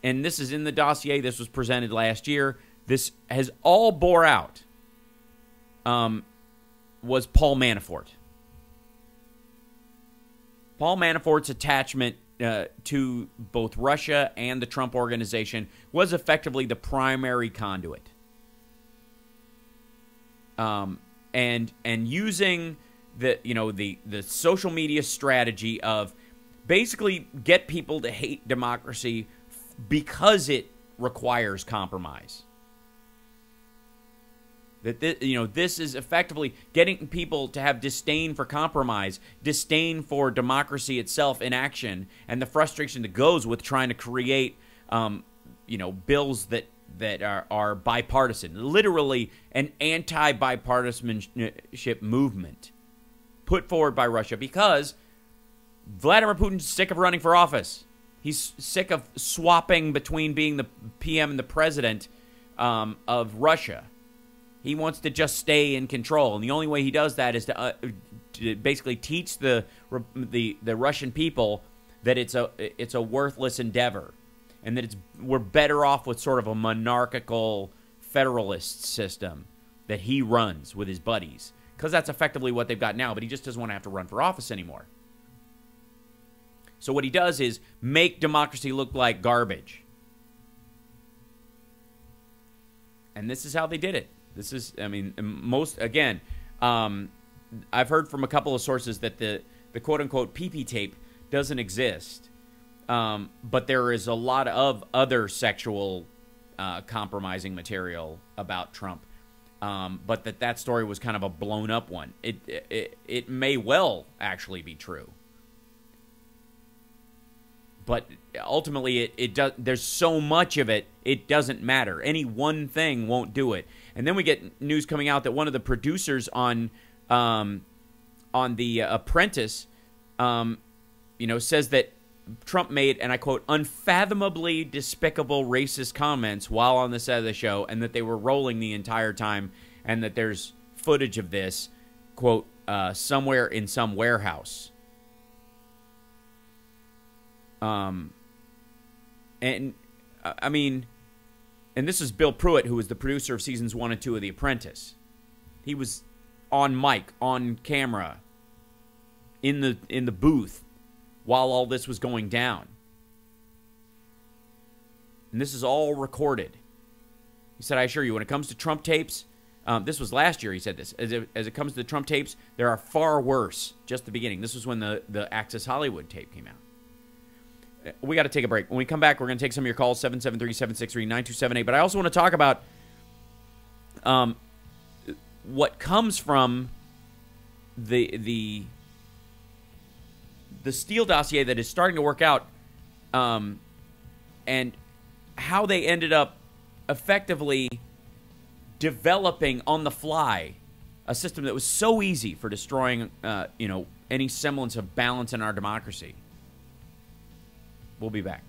And this is in the dossier. This was presented last year. This has all bore out. Was Paul Manafort. Paul Manafort's attachment to both Russia and the Trump organization was effectively the primary conduit. And using the social media strategy of basically get people to hate democracy because it requires compromise. That this is effectively getting people to have disdain for compromise, disdain for democracy itself in action, and the frustration that goes with trying to create, bills that are bipartisan. Literally an anti-bipartisanship movement put forward by Russia because Vladimir Putin's sick of running for office. He's sick of swapping between being the PM and the president of Russia. He wants to just stay in control, and the only way he does that is to basically teach the Russian people that it's a worthless endeavor, and that we're better off with sort of a monarchical federalist system that he runs with his buddies, because that's effectively what they've got now. But he just doesn't want to have to run for office anymore. So what he does is make democracy look like garbage, and this is how they did it. This is, I've heard from a couple of sources that the quote unquote PP tape doesn't exist, but there is a lot of other sexual compromising material about Trump. But that story was kind of a blown up one. It may well actually be true, but ultimately it does. There's so much of it, it doesn't matter. Any one thing won't do it. And then we get news coming out that one of the producers on the Apprentice, says that Trump made, and I quote, unfathomably despicable racist comments while on the set of the show, and that they were rolling the entire time, and that there's footage of this, quote, somewhere in some warehouse. And this is Bill Pruitt, who was the producer of seasons 1 and 2 of The Apprentice. He was on mic, on camera, in the booth, while all this was going down. And this is all recorded. He said, I assure you, when it comes to Trump tapes, this was last year he said this, as it comes to the Trump tapes, there are far worse, just the beginning. This was when the Access Hollywood tape came out. We got to take a break. When we come back, we're going to take some of your calls, 773-763-9278. But I also want to talk about what comes from the Steele dossier that is starting to work out, and how they ended up effectively developing on the fly a system that was so easy for destroying, any semblance of balance in our democracy. We'll be back.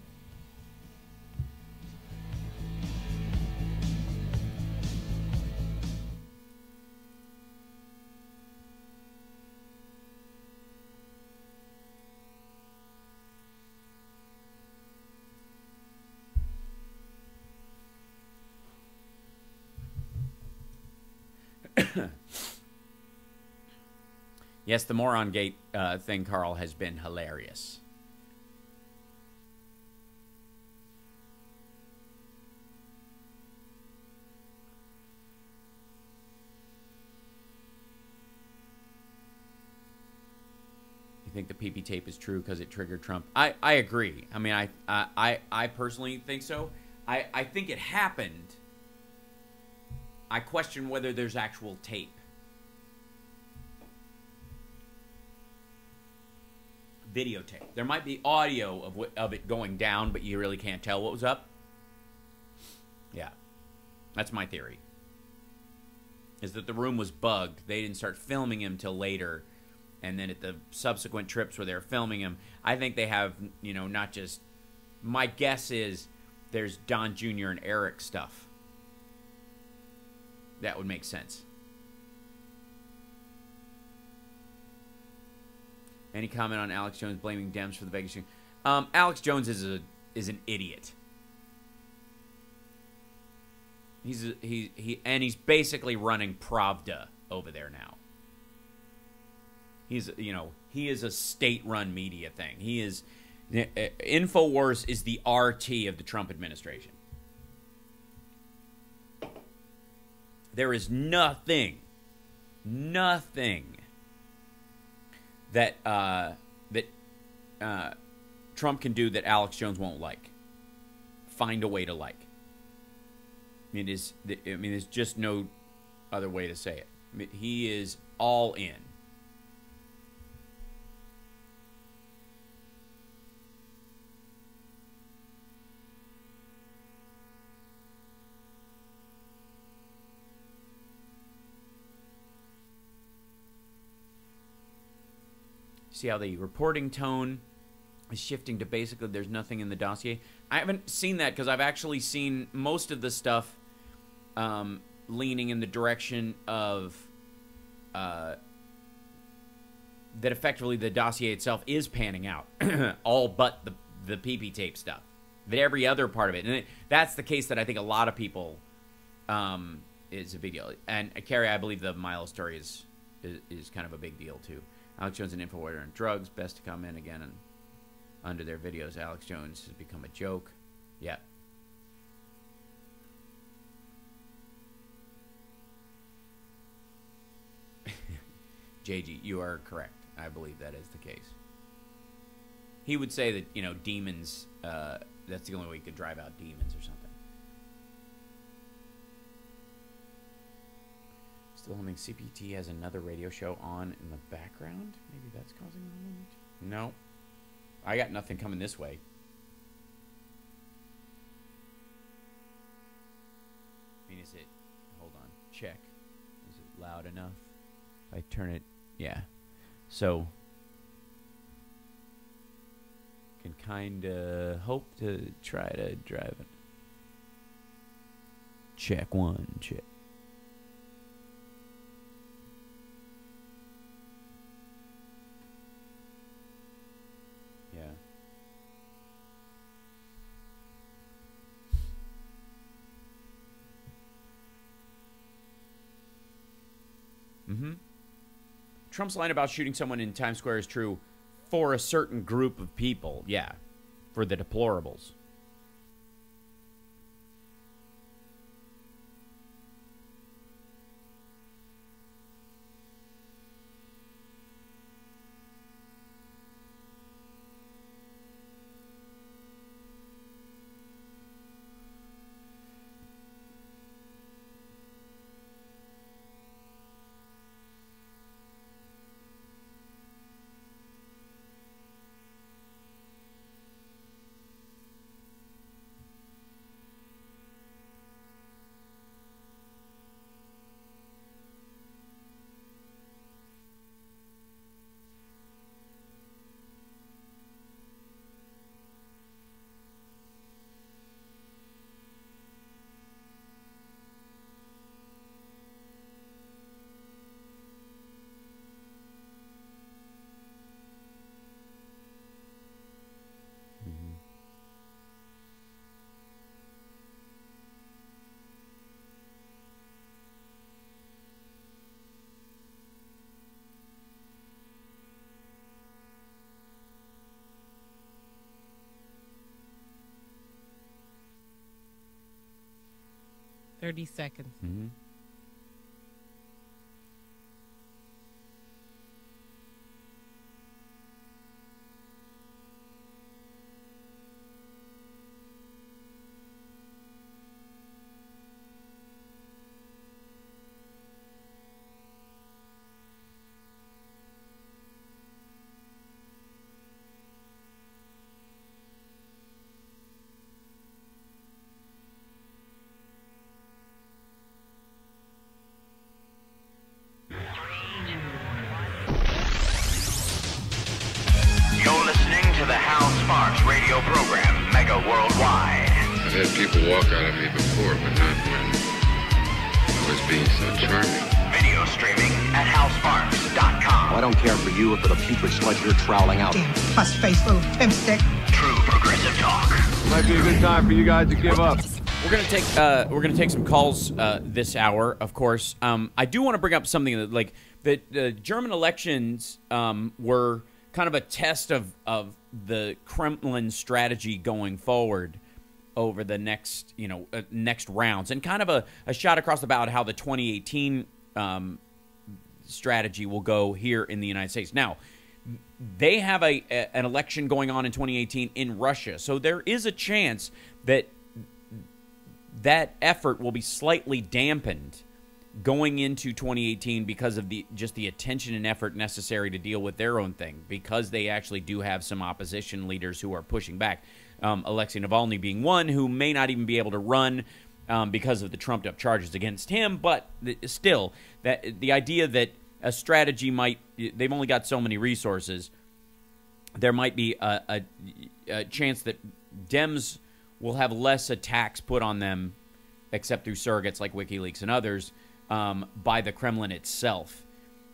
Yes, the Moron Gate thing, Carl, has been hilarious. You think the PP tape is true because it triggered Trump? I agree. I mean, I personally think so. I think it happened. I question whether there's actual tape. Videotape. There might be audio of it going down, but you really can't tell what was up. Yeah. That's my theory. Is that the room was bugged. They didn't start filming him till later. And then at the subsequent trips where they're filming him, I think they have, not just... My guess is there's Don Jr. and Eric stuff. That would make sense. Any comment on Alex Jones blaming Dems for the Vegas shooting? Alex Jones is an idiot. He's basically running Pravda over there now. He is a state-run media thing. He is InfoWars is the RT of the Trump administration. There is nothing that Trump can do that Alex Jones won't like. Find a way to like. There's just no other way to say it. He is all in. See how the reporting tone is shifting to basically there's nothing in the dossier. I haven't seen that because I've actually seen most of the stuff leaning in the direction of that effectively the dossier itself is panning out, all but the PP tape stuff. But every other part of it, and that's the case that I think a lot of people is a big deal. And Carrie, I believe the Milo story is kind of a big deal too. Alex Jones and InfoWars on drugs. Best to comment again and under their videos. Alex Jones has become a joke. Yeah. JG, you are correct. I believe that is the case. He would say that, demons, that's the only way you could drive out demons or something. Still humming. CPT has another radio show on in the background. Maybe that's causing the humming. No. I got nothing coming this way. I mean, is it... Hold on. Check. Is it loud enough? If I turn it... Yeah. So... Can kind of hope to try to drive it. Check one. Check. Yeah. Trump's line about shooting someone in Times Square is true for a certain group of people. Yeah. For the deplorables. $30 seconds. Mm-hmm. You're listening to the Hal Sparks radio program, Mega Worldwide. I've had people walk out of me before, but not when I was being so charming. Video streaming at halsparks.com. Well, I don't care for you or for the putrid sludge you're troweling out. Damn puss-faced little pimp stick. True progressive talk. Might be a good time for you guys to give up. We're gonna take some calls this hour, of course. I do want to bring up something that, like, the German elections were kind of a test of the Kremlin strategy going forward over the next next rounds, and kind of a shot across the bow at how the 2018 strategy will go here in the United States. Now, they have an election going on in 2018 in Russia, so there is a chance that that effort will be slightly dampened going into 2018 because of the attention and effort necessary to deal with their own thing, because they actually do have some opposition leaders who are pushing back. Alexei Navalny being one, who may not even be able to run because of the trumped-up charges against him, but still, that the idea that a strategy they've only got so many resources, there might be a chance that Dems will have less attacks put on them, except through surrogates like WikiLeaks and others, by the Kremlin itself.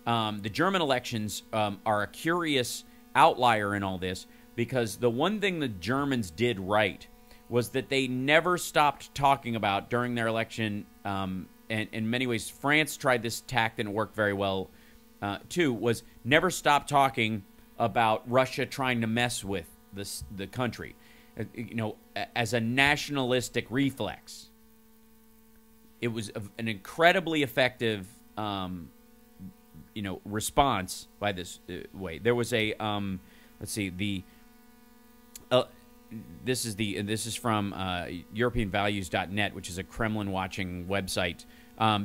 The German elections are a curious outlier in all this, because the one thing the Germans did right was that they never stopped talking about during their election, and in many ways France tried this tact and it worked very well too, was never stop talking about Russia trying to mess with the country, as a nationalistic reflex. It was an incredibly effective response by this way. There was a let's see, this is from EuropeanValues.net, which is a Kremlin-watching website.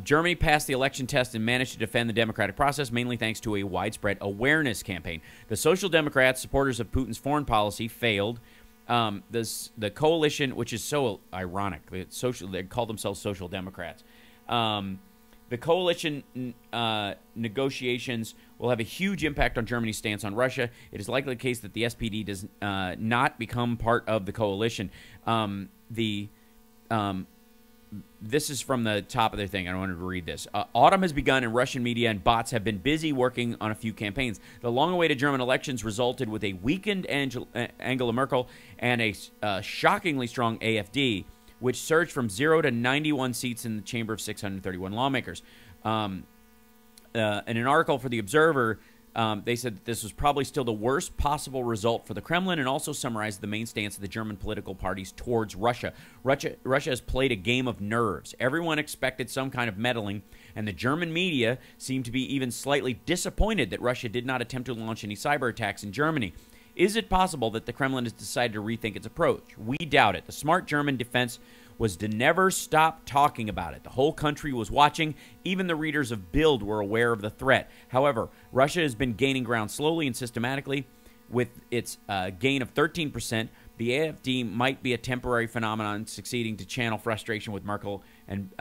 Germany passed the election test and managed to defend the democratic process, mainly thanks to a widespread awareness campaign. The Social Democrats, supporters of Putin's foreign policy, failed. The coalition, which is so ironic, they call themselves Social Democrats. The coalition negotiations will have a huge impact on Germany's stance on Russia. It is likely the case that the SPD does not become part of the coalition. This is from the top of their thing. I wanted to read this. Autumn has begun, and Russian media and bots have been busy working on a few campaigns. The long-awaited German elections resulted with a weakened Angela Merkel and a shockingly strong AfD, which surged from 0 to 91 seats in the chamber of 631 lawmakers. In an article for The Observer, they said that this was probably still the worst possible result for the Kremlin, and also summarized the main stance of the German political parties towards Russia. Russia has played a game of nerves. Everyone expected some kind of meddling, and the German media seemed to be even slightly disappointed that Russia did not attempt to launch any cyber attacks in Germany. Is it possible that the Kremlin has decided to rethink its approach? We doubt it. The smart German defense was to never stop talking about it. The whole country was watching. Even the readers of Bild were aware of the threat. However, Russia has been gaining ground slowly and systematically. With its gain of 13%, the AfD might be a temporary phenomenon, succeeding to channel frustration with Merkel and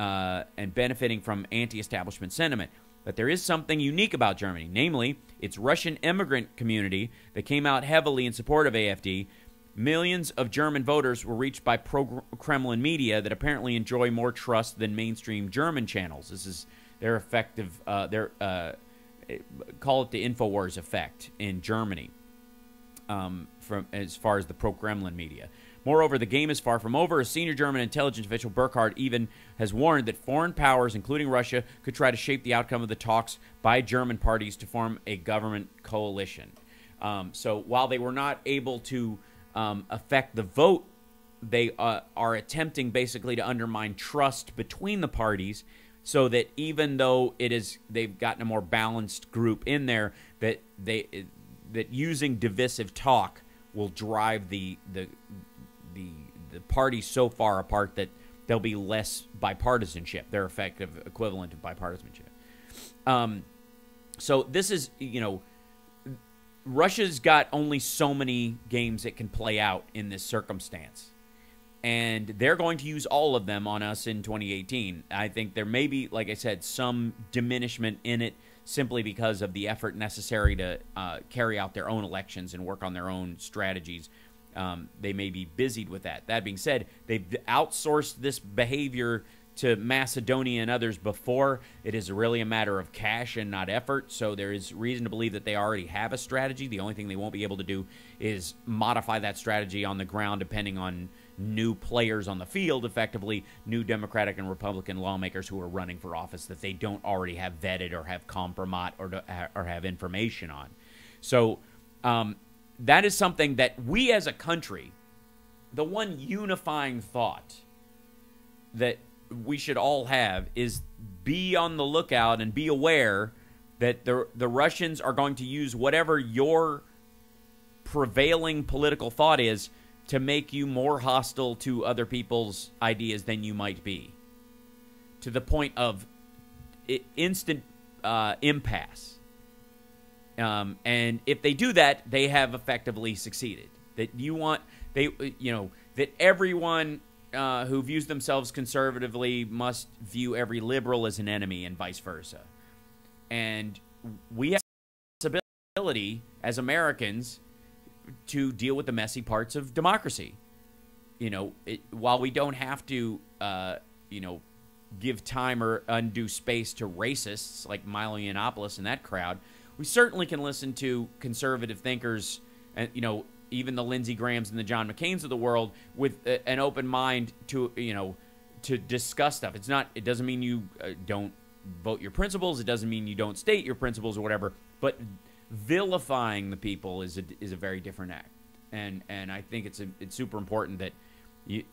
benefiting from anti-establishment sentiment. But there is something unique about Germany, namely its Russian immigrant community that came out heavily in support of AfD. Millions of German voters were reached by pro-Kremlin media that apparently enjoy more trust than mainstream German channels. This is their effective, call it the InfoWars effect in Germany, from as far as the pro-Kremlin media. Moreover, the game is far from over. A senior German intelligence official, Burkhardt, even has warned that foreign powers, including Russia, could try to shape the outcome of the talks by German parties to form a government coalition. So while they were not able to affect the vote, they are attempting basically to undermine trust between the parties, so that even though they've gotten a more balanced group in there, that using divisive talk will drive the parties so far apart that there'll be less bipartisanship, their effective equivalent of bipartisanship. So this is, Russia's got only so many games it can play out in this circumstance, and they're going to use all of them on us in 2018. I think there may be, like I said, some diminishment in it simply because of the effort necessary to carry out their own elections and work on their own strategies. They may be busied with that. That being said, they've outsourced this behavior to Macedonia and others before. It is really a matter of cash and not effort, so there is reason to believe that they already have a strategy. The only thing they won't be able to do is modify that strategy on the ground depending on new players on the field, effectively new Democratic and Republican lawmakers who are running for office that they don't already have vetted or have compromat or have information on. So that is something that we as a country, the one unifying thought that we should all have is be on the lookout and be aware that the Russians are going to use whatever your prevailing political thought is to make you more hostile to other people's ideas than you might be, to the point of instant impasse. And if they do that, they have effectively succeeded. That that everyone who views themselves conservatively must view every liberal as an enemy, and vice versa. And we have a responsibility as Americans to deal with the messy parts of democracy. While we don't have to, give time or undue space to racists like Milo Yiannopoulos and that crowd, we certainly can listen to conservative thinkers and, even the Lindsey Grahams and the John McCains of the world with an open mind to discuss stuff. It doesn't mean you don't vote your principles. It doesn't mean you don't state your principles or whatever. But vilifying the people is a very different act. And I think it's super important that you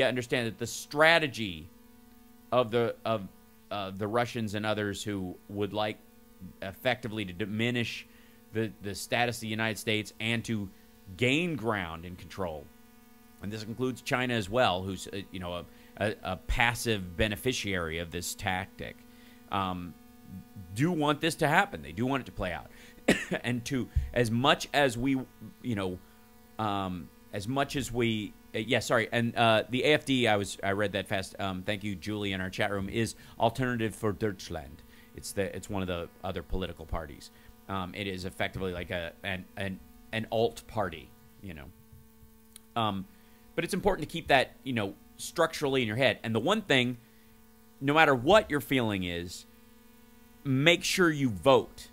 understand that the strategy of the Russians and others who would like effectively to diminish the status of the United States and to gain ground and control. And this includes China as well, who's a passive beneficiary of this tactic. Do want this to happen. They do want it to play out. And to as much as we, as much as we, and the AfD, I read that fast. Thank you, Julie, in our chat room, is Alternative for Deutschland. It's one of the other political parties. It is effectively like an alt party, But it's important to keep that, structurally in your head. And the one thing, no matter what your feeling is, make sure you vote.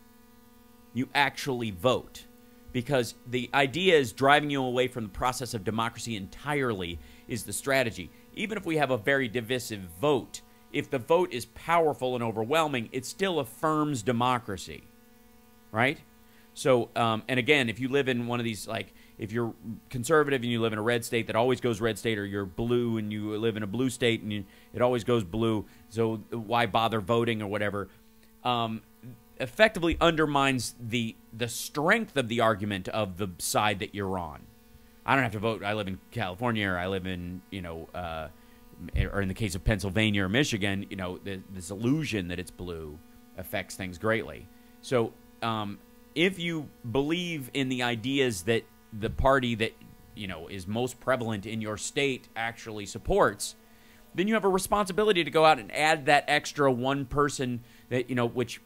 You actually vote. Because the idea is driving you away from the process of democracy entirely is the strategy. Even if we have a very divisive vote, if the vote is powerful and overwhelming, it still affirms democracy, right? So, and again, if you live in one of these, like, if you're conservative and you live in a red state that always goes red state, or you're blue and you live in a blue state and it always goes blue, so why bother voting or whatever, effectively undermines the strength of the argument of the side that you're on. I don't have to vote. I live in California, or I live in, or in the case of Pennsylvania or Michigan, this illusion that it's blue affects things greatly. So if you believe in the ideas that the party that, is most prevalent in your state actually supports, then you have a responsibility to go out and add that extra one person that, which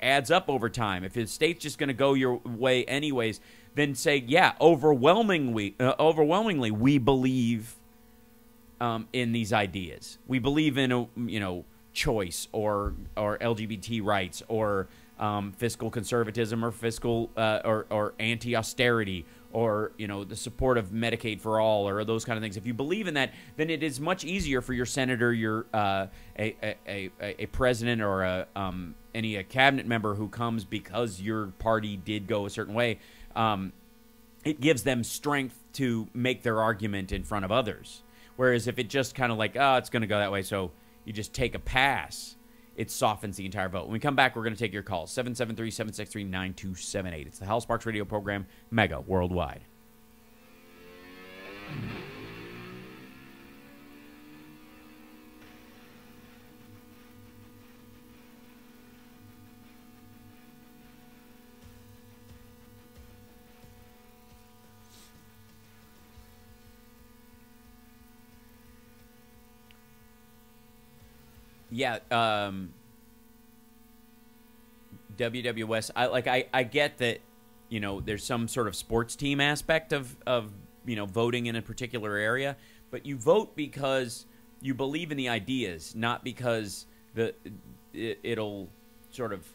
adds up over time. If the state's just going to go your way anyways, then say, yeah, overwhelmingly we believe in these ideas. We believe in choice or LGBT rights or fiscal conservatism or fiscal or anti-austerity or the support of Medicaid for all or those kind of things. If you believe in that, then it is much easier for your senator, your a president or a cabinet member who comes because your party did go a certain way. It gives them strength to make their argument in front of others. Whereas if it just kind of like, it's going to go that way, so you just take a pass, it softens the entire vote. When we come back, we're going to take your calls. 773-763-9278. It's the Hal Sparks radio program, Mega Worldwide. Yeah, WWS. I get that, there's some sort of sports team aspect of voting in a particular area, but you vote because you believe in the ideas, not because it'll sort of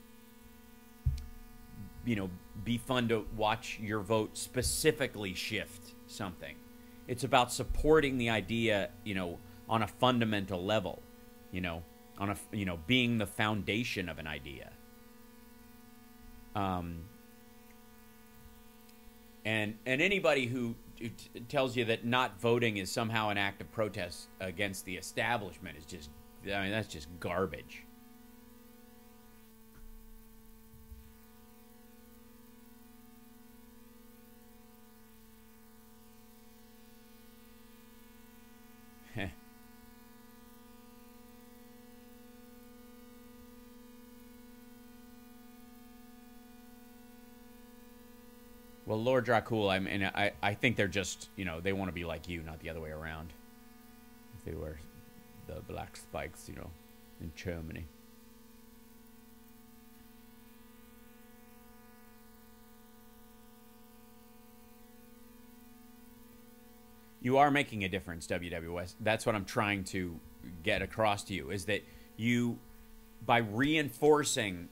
be fun to watch your vote specifically shift something. It's about supporting the idea, on a fundamental level, on a being the foundation of an idea. And anybody who tells you that not voting is somehow an act of protest against the establishment is just, that's just garbage. Well, Lord Dracul, I think they're just, they want to be like you, not the other way around. If they wear the black spikes, in Germany. You are making a difference, WWS. That's what I'm trying to get across to you, is that you, by reinforcing,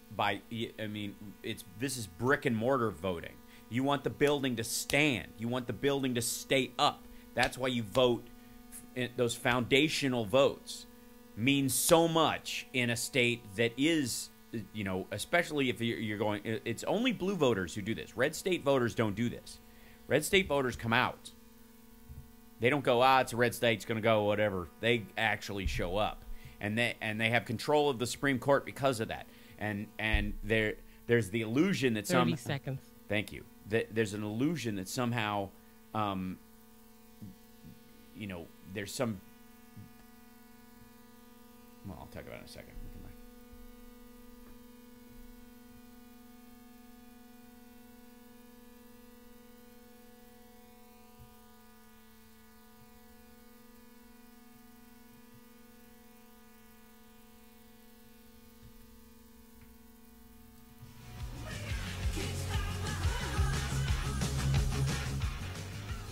this is brick and mortar voting. You want the building to stand. You want the building to stay up. That's why you vote. Those foundational votes mean so much in a state that is, especially if you're going, it's only blue voters who do this. Red state voters don't do this. Red state voters come out. They don't go, it's a red state, it's going to go, whatever. They actually show up. And they have control of the Supreme Court because of that. And they're there's the illusion that 30 seconds. Thank you. There's an illusion that somehow, there's some. Well, I'll talk about it in a second.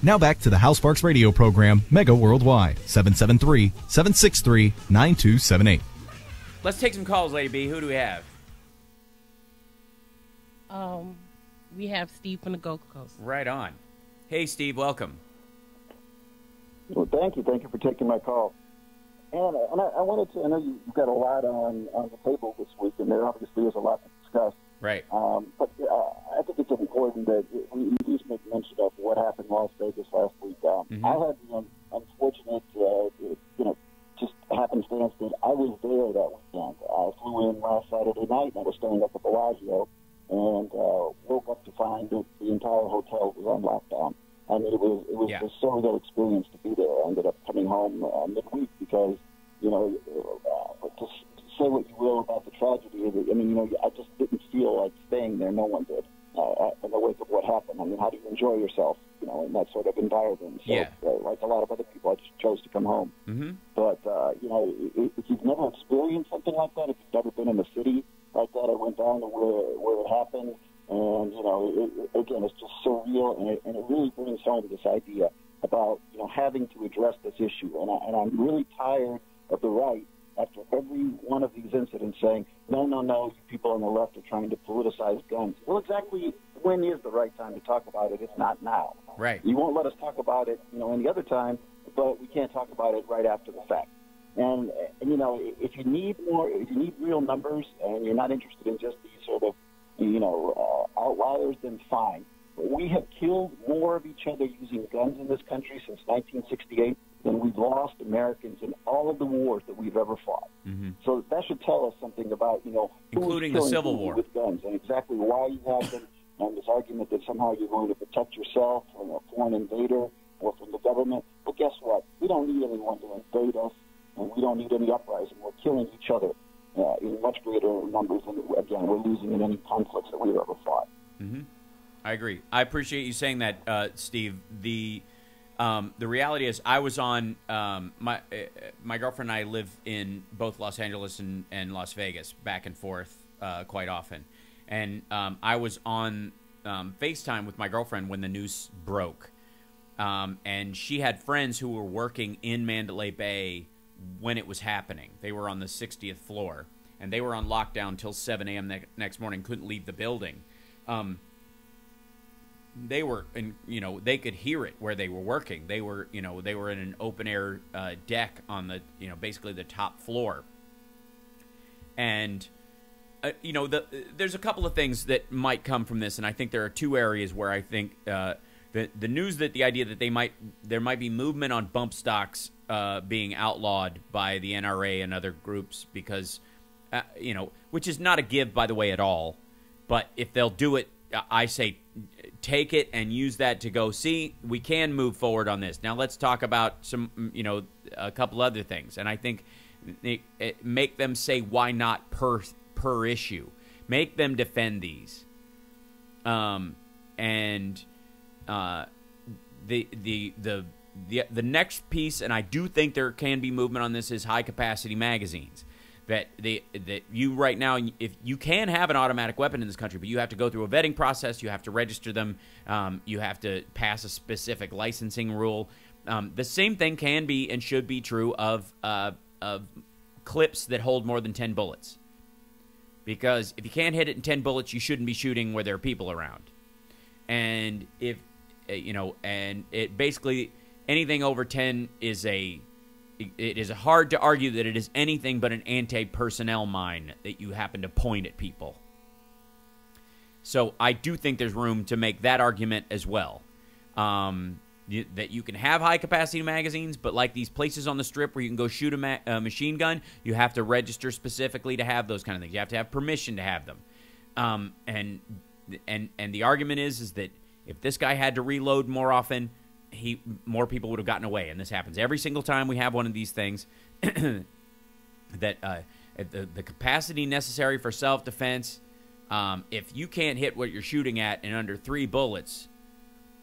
Now back to the Hal Sparks radio program, Mega Worldwide, 773-763-9278. Let's take some calls, Lady B. Who do we have? We have Steve from the Gold Coast. Right on. Hey, Steve, welcome. Well, thank you. Thank you for taking my call. And I wanted to, I know you've got a lot on the table this week, and there obviously is a lot to discuss. Right. But I think it's important that we just make mention of what happened in Las Vegas last week. I had the unfortunate, just happenstance that I was there that weekend. I flew in last Saturday night, and I was staying at the Bellagio, and woke up to find that the entire hotel was on lockdown. I mean, it was a surreal experience to be there. I ended up coming home midweek because, to say what you will about the tragedy, I just didn't feel like staying there. No one did. In the wake of what happened, I mean, how do you enjoy yourself, in that sort of environment? So, like a lot of other people, I just chose to come home. Mm-hmm. But, if you've never experienced something like that, if you've never been in a city like that, I went down to where it happened, and, again, it's just surreal, and it really brings home this idea about, having to address this issue. And I'm really tired of the right, after every one of these incidents, saying, no, you people on the left are trying to politicize guns. Well, exactly when is the right time to talk about it if not now? Right. You won't let us talk about it, any other time, but we can't talk about it right after the fact. And if you need real numbers and you're not interested in just these sort of, outliers, then fine. But we have killed more of each other using guns in this country since 1968 than we've lost Americans in all of the wars that we've ever fought. Mm-hmm. So that should tell us something about, including the Civil War, with guns, and exactly why you have them, and this argument that somehow you're going to protect yourself from a foreign invader or from the government. But guess what? We don't need anyone to invade us, and we don't need any uprising. We're killing each other in much greater numbers than, again, we're losing in any conflicts that we've ever fought. Mm-hmm. I agree. I appreciate you saying that, Steve. The reality is, I was on my girlfriend and I live in both Los Angeles and Las Vegas, back and forth quite often, and I was on FaceTime with my girlfriend when the news broke, and she had friends who were working in Mandalay Bay when it was happening. They were on the 60th floor, and they were on lockdown till 7 a.m. next morning. Couldn't leave the building. They were, they could hear it where they were working. They were in an open air deck on the, basically the top floor. And, there's a couple of things that might come from this, and I think there are two areas where I think the news that the idea that there might be movement on bump stocks being outlawed by the NRA and other groups because, which is not a give, by the way, at all. But if they'll do it, I say take it and use that to go, see, we can move forward on this. Now let's talk about some, a couple other things. And I think make them say why not per issue. Make them defend these. The next piece, and I do think there can be movement on this, is high capacity magazines. That you right now, if you can have an automatic weapon in this country, but you have to go through a vetting process, you have to register them, you have to pass a specific licensing rule. The same thing can be and should be true of clips that hold more than 10 bullets. Because if you can't hit it in 10 bullets, you shouldn't be shooting where there are people around. And if and it basically anything over 10 is it is hard to argue that it is anything but an anti-personnel mine that you happen to point at people. So I do think there's room to make that argument as well. That you can have high-capacity magazines, but like these places on the Strip where you can go shoot a machine gun, you have to register specifically to have those kind of things. You have to have permission to have them. And the argument is that if this guy had to reload more often, more people would have gotten away. And this happens every single time we have one of these things. That the capacity necessary for self-defense, if you can't hit what you're shooting at in under 3 bullets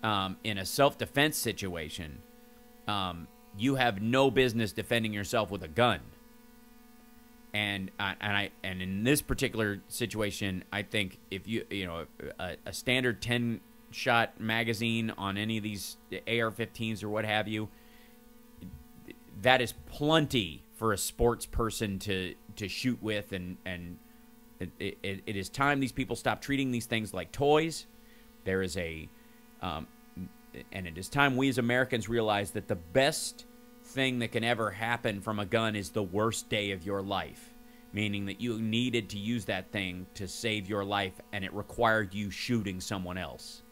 in a self-defense situation, you have no business defending yourself with a gun. And in this particular situation, I think if a standard 10-shot magazine on any of these AR-15s or what have you, that is plenty for a sports person to shoot with, and it is time these people stop treating these things like toys. There is and it is time we as Americans realize that the best thing that can ever happen from a gun is the worst day of your life, meaning that you needed to use that thing to save your life, and it required you shooting someone else.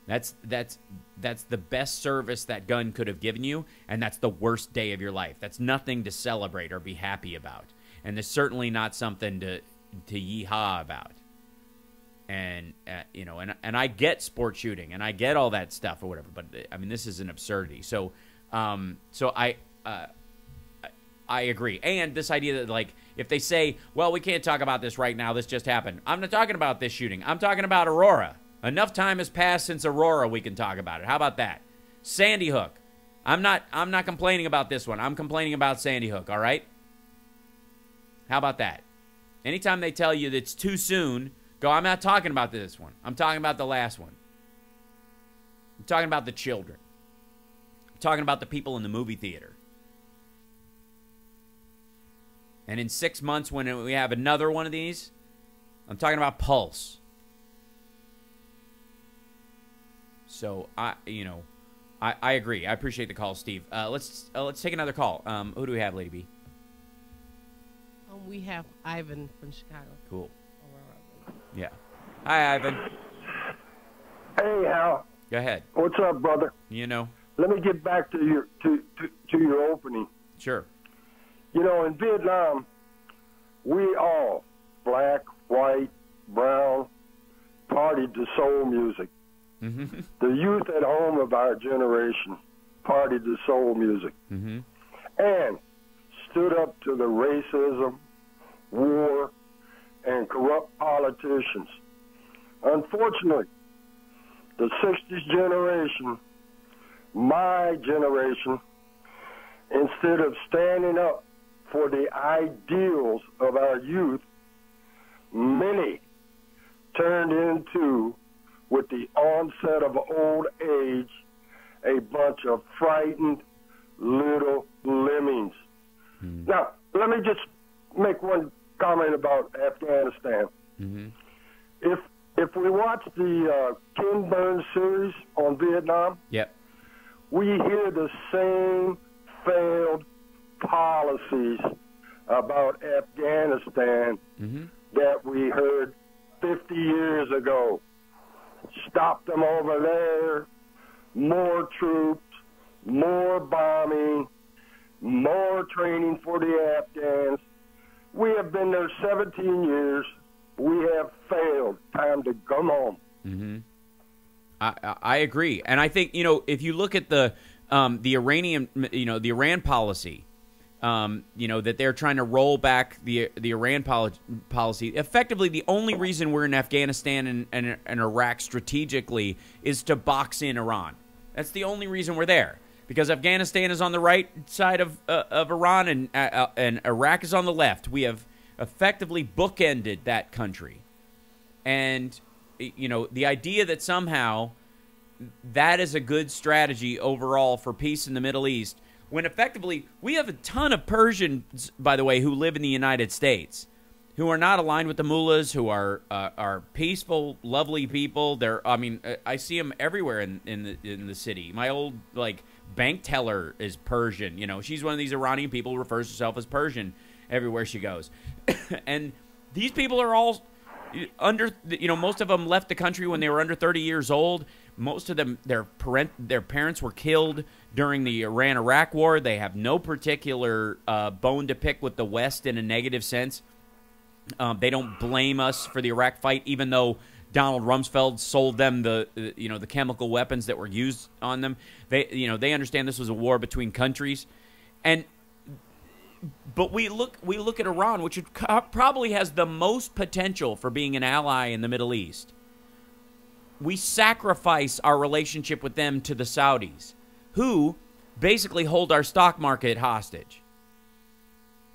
That's the best service that gun could have given you, and that's the worst day of your life. That's nothing to celebrate or be happy about, and it's certainly not something to yee-haw about. And and I get sports shooting, and I get all that stuff or whatever, but I mean, this is an absurdity. So I agree. And this idea that, like, if they say, well, we can't talk about this right now, this just happened. I'm not talking about this shooting. I'm talking about Aurora. Enough time has passed since Aurora, we can talk about it. How about that? Sandy Hook. I'm not complaining about this one. I'm complaining about Sandy Hook, all right? How about that? Anytime they tell you that it's too soon, go, I'm not talking about this one. I'm talking about the last one. I'm talking about the children. I'm talking about the people in the movie theater. And in 6 months, when we have another one of these, I'm talking about Pulse. So I agree. I appreciate the call, Steve. Let's take another call. Who do we have, Lady B? We have Ivan from Chicago. Cool. Yeah. Hi, Ivan. Hey, Hal. Go ahead. What's up, brother? Let me get back to your opening. Sure. In Vietnam, we all, black, white, brown, partied to soul music. Mm-hmm. The youth at home of our generation partied to soul music. Mm-hmm. And stood up to the racism, war, and corrupt politicians. Unfortunately, the 60s generation, my generation, instead of standing up for the ideals of our youth, many turned into, with the onset of old age, a bunch of frightened little lemmings. Now, let me just make one comment about Afghanistan. Mm-hmm. If we watch the Ken Burns series on Vietnam, yep, we hear the same failed policies about Afghanistan that we heard 50 years ago. Stop them over there, more troops, more bombing, more training for the Afghans. We have been there 17 years. We have failed. Time to come home. Mm-hmm. I agree, and I think if you look at the Iranian, the Iran policy, that they're trying to roll back the Iran policy. Effectively, the only reason we're in Afghanistan and Iraq strategically is to box in Iran. That's the only reason we're there, because Afghanistan is on the right side of Iran and Iraq is on the left. We have effectively bookended that country, and the idea that somehow that is a good strategy overall for peace in the Middle East, when effectively we have a ton of Persians, by the way, who live in the United States, who are not aligned with the mullahs, who are peaceful, lovely people. I see them everywhere in the city. My old bank teller is Persian. She's one of these Iranian people who refers herself as Persian everywhere she goes. And these people are all under, most of them left the country when they were under 30 years old. Most of them, their parents were killed during the Iran-Iraq war. They have no particular bone to pick with the West in a negative sense. They don't blame us for the Iraq fight, even though Donald Rumsfeld sold them the chemical weapons that were used on them. They understand this was a war between countries, but we look at Iran, which probably has the most potential for being an ally in the Middle East. We sacrifice our relationship with them to the Saudis, who basically hold our stock market hostage.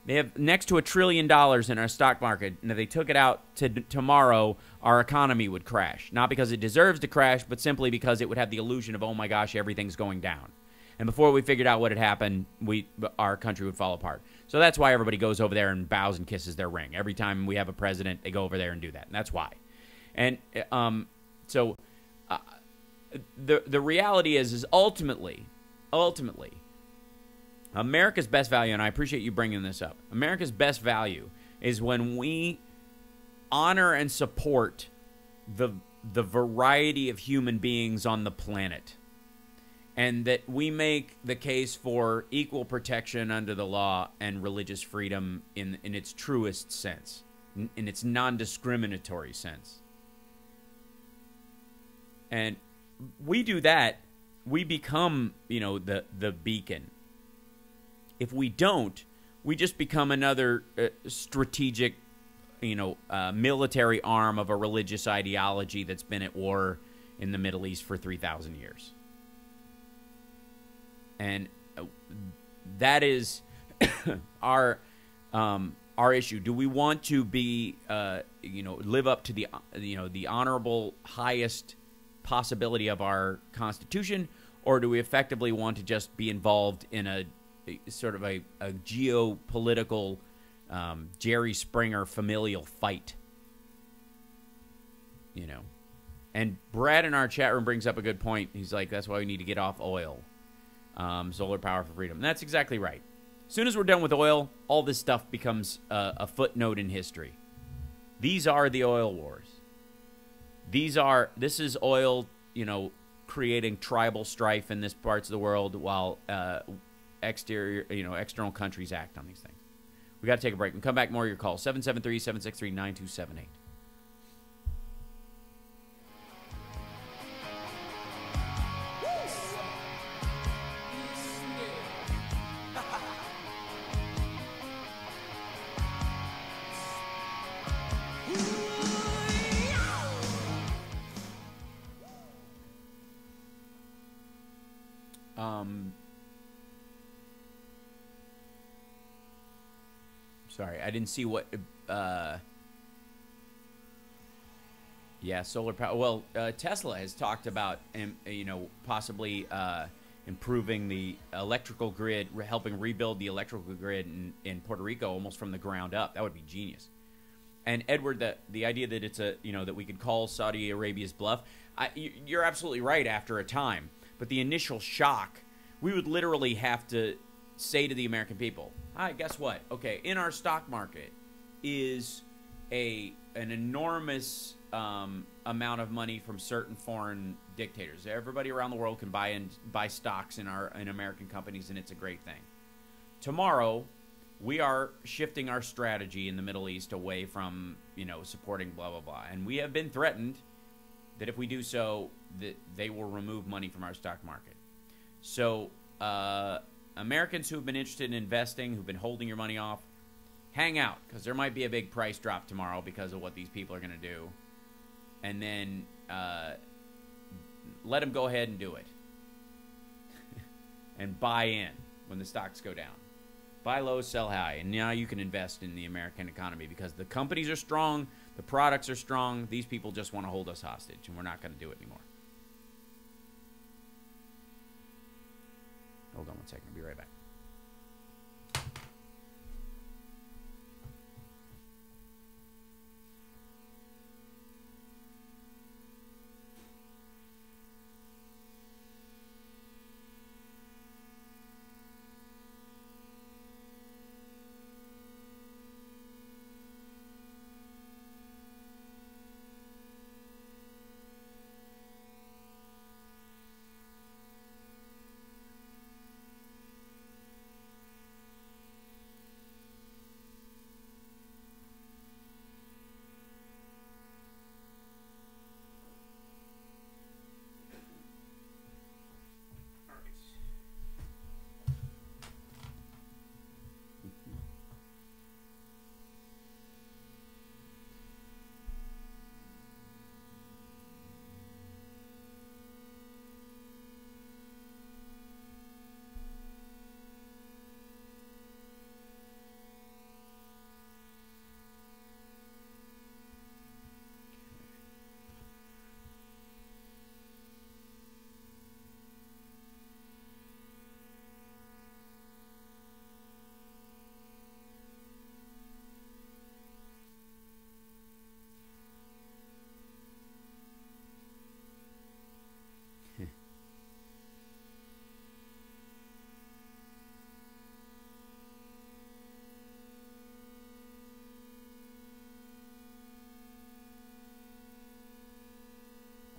They have next to $1 trillion in our stock market, and if they took it out tomorrow, our economy would crash. Not because it deserves to crash, but simply because it would have the illusion of, oh my gosh, everything's going down. And before we figured out what had happened, our country would fall apart. So that's why everybody goes over there and bows and kisses their ring. Every time we have a president, they go over there and do that. And that's why. And so the reality is ultimately, America's best value, and I appreciate you bringing this up, America's best value is when we honor and support the variety of human beings on the planet, and that we make the case for equal protection under the law and religious freedom in its truest sense, in its non-discriminatory sense. And we do that, we become, the beacon. If we don't, we just become another strategic, military arm of a religious ideology that's been at war in the Middle East for 3,000 years. And that is our issue. Do we want to be, live up to the honorable highest possibility of our Constitution, or do we effectively want to just be involved in a sort of a geopolitical Jerry Springer familial fight? And Brad in our chat room brings up a good point. He's like, that's why we need to get off oil. Solar power for freedom. And that's exactly right. As soon as we're done with oil, all this stuff becomes a footnote in history. These are the oil wars. This is oil, creating tribal strife in this parts of the world while external countries act on these things. We got to take a break. And come back, more of your calls. 773-763-9278. Sorry, I didn't see what. Yeah, solar power. Well, Tesla has talked about, possibly improving the electrical grid, helping rebuild the electrical grid in Puerto Rico almost from the ground up. That would be genius. And Edward, the idea that it's that we could call Saudi Arabia's bluff. You're absolutely right. After a time, but the initial shock, we would literally have to say to the American people, hi, guess what? Okay, in our stock market is an enormous amount of money from certain foreign dictators. Everybody around the world can buy stocks in American companies, and it's a great thing. Tomorrow, we are shifting our strategy in the Middle East away from, supporting blah, blah, blah. And we have been threatened that if we do so, that they will remove money from our stock market. So, Americans who've been interested in investing, who've been holding your money off, hang out, because there might be a big price drop tomorrow because of what these people are going to do. And then let them go ahead and do it. And buy in when the stocks go down. Buy low, sell high. And now you can invest in the American economy because the companies are strong, the products are strong. These people just want to hold us hostage, and we're not going to do it anymore. Hold on one second. I'll be right back.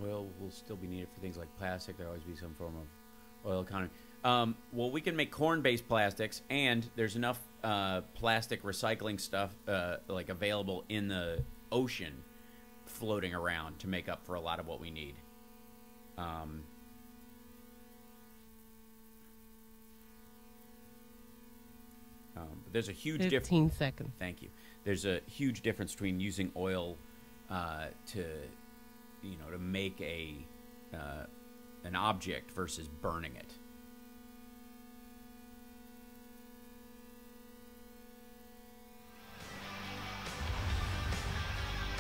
Oil will still be needed for things like plastic. There'll always be some form of oil economy. Well, we can make corn-based plastics, and there's enough plastic recycling stuff like available in the ocean floating around to make up for a lot of what we need. But there's a huge difference. 15 seconds. Thank you. There's a huge difference between using oil to make an object versus burning it.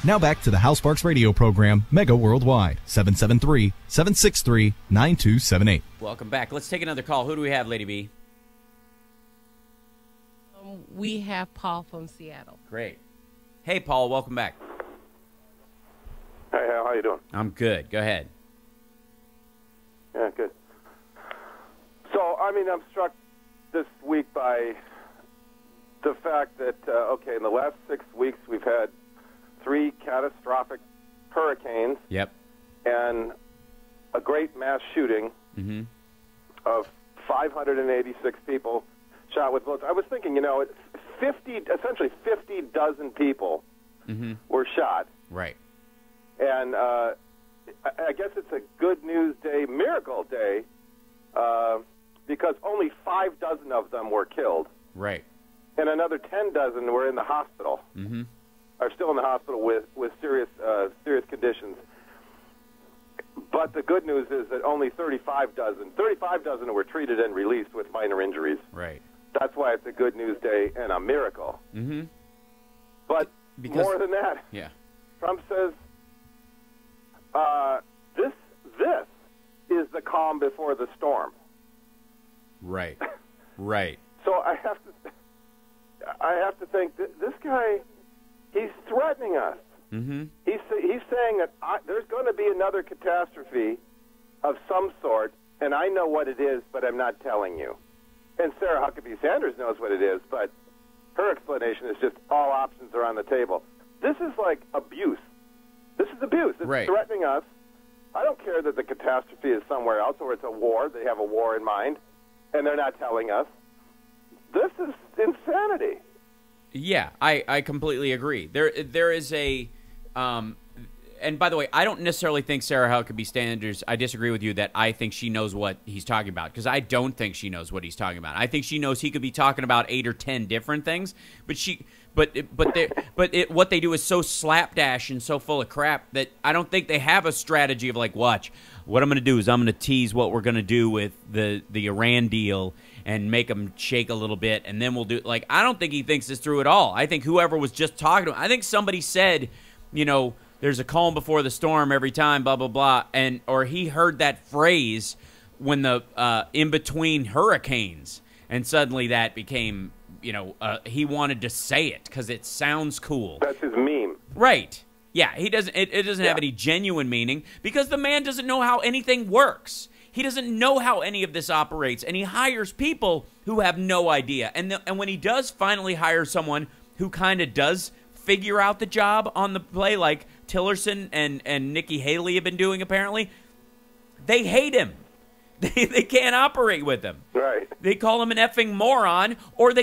Now back to the Hal Sparks radio program, Mega Worldwide, 773-763-9278. Welcome back. Let's take another call. Who do we have, Lady B? We have Paul from Seattle. Great. Hey, Paul, welcome back. Hey, how you doing? I'm good. Go ahead. Yeah, good. So, I mean, I'm struck this week by the fact that, in the last 6 weeks we've had 3 catastrophic hurricanes. Yep. And a great mass shooting of 586 people shot with bullets. I was thinking, essentially 50 dozen people were shot. Right. And I guess it's a good news day, miracle day, because only 5 dozen of them were killed. Right. And another 10 dozen were in the hospital. Are still in the hospital with serious conditions. But the good news is that only 35 dozen were treated and released with minor injuries. Right. That's why it's a good news day and a miracle. But more than that, Trump says this is the calm before the storm. Right. Right. So I have to think this guy, he's threatening us. He's saying that there's going to be another catastrophe of some sort, and I know what it is, but I'm not telling you. And Sarah Huckabee Sanders knows what it is, but her explanation is just all options are on the table. This is like abuse. This is abuse. It's threatening us. I don't care that the catastrophe is somewhere else or it's a war. They have a war in mind, and they're not telling us. This is insanity. Yeah, I completely agree. There is a and by the way, I don't necessarily think Sarah Huckabee Sanders, I disagree with you that I think she knows what he's talking about, because I don't think she knows what he's talking about. I think she knows he could be talking about 8 or 10 different things, but what they do is so slapdash and so full of crap that I don't think they have a strategy of like, watch, what I'm going to do is I'm going to tease what we're going to do with the Iran deal and make them shake a little bit, and then we'll do, like, I don't think he thinks this through at all. I think whoever was just talking to him, I think somebody said, there's a calm before the storm every time, blah, blah, blah, or he heard that phrase when the in between hurricanes, and suddenly that became, he wanted to say it because it sounds cool. That's his meme. Right. Yeah, he doesn't. It doesn't have any genuine meaning because the man doesn't know how anything works. He doesn't know how any of this operates, and he hires people who have no idea. And when he does finally hire someone who kind of does figure out the job on the play, like Tillerson and Nikki Haley have been doing apparently, they hate him. They can't operate with him. Right. They call him an effing moron, or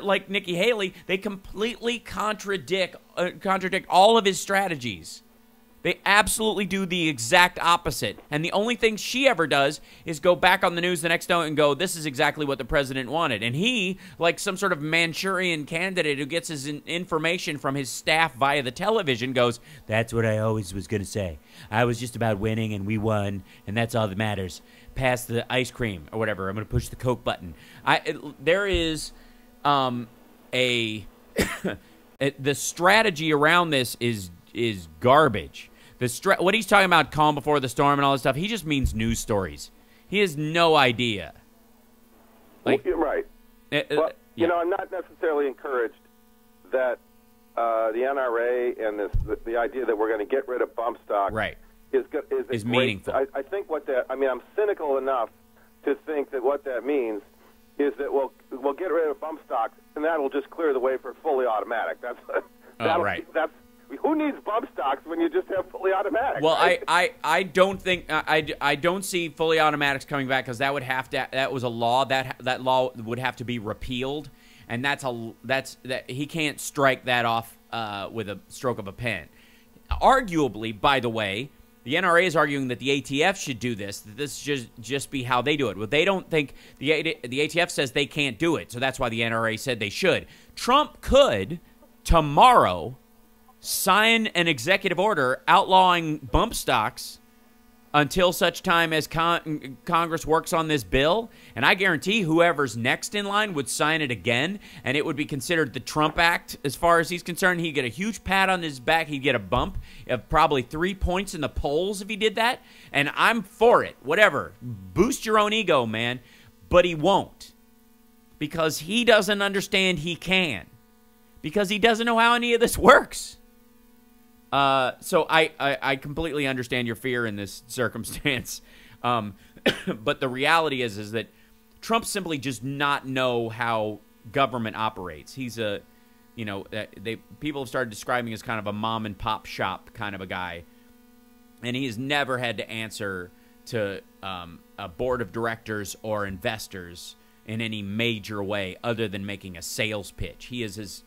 like Nikki Haley, they completely contradict all of his strategies. They absolutely do the exact opposite. And the only thing she ever does is go back on the news the next day and go, this is exactly what the president wanted. And he, like some sort of Manchurian candidate who gets his information from his staff via the television, goes, that's what I always was going to say. I was just about winning, and we won, and that's all that matters. Pass the ice cream or whatever. I'm going to push the Coke button. There is the strategy around this is garbage. What he's talking about, calm before the storm and all this stuff, he just means news stories. He has no idea. Right. I'm not necessarily encouraged that the NRA and the idea that we're going to get rid of bump stock is meaningful. I think I'm cynical enough to think that what that means is that we'll get rid of bump stocks, and that will just clear the way for fully automatic. Who Who needs bump stocks when you just have fully automatic? Well, right? I don't think I don't see fully automatics coming back, because that was a law that law would have to be repealed, and that he can't strike that off with a stroke of a pen. Arguably, by the way, the NRA is arguing that the ATF should do this. That this should just be how they do it. Well, they don't think the ATF says they can't do it, so that's why the NRA said they should. Trump could tomorrow sign an executive order outlawing bump stocks until such time as Congress works on this bill, and I guarantee whoever's next in line would sign it again, and it would be considered the Trump Act as far as he's concerned. He'd get a huge pat on his back. He'd get a bump of probably 3 points in the polls if he did that, and I'm for it. Whatever. Boost your own ego, man. But he won't, because he doesn't understand he can, because he doesn't know how any of this works. So I completely understand your fear in this circumstance. But the reality is that Trump simply does not know how government operates. He's people have started describing him as kind of a mom and pop shop kind of a guy. And he has never had to answer to a board of directors or investors in any major way other than making a sales pitch. He's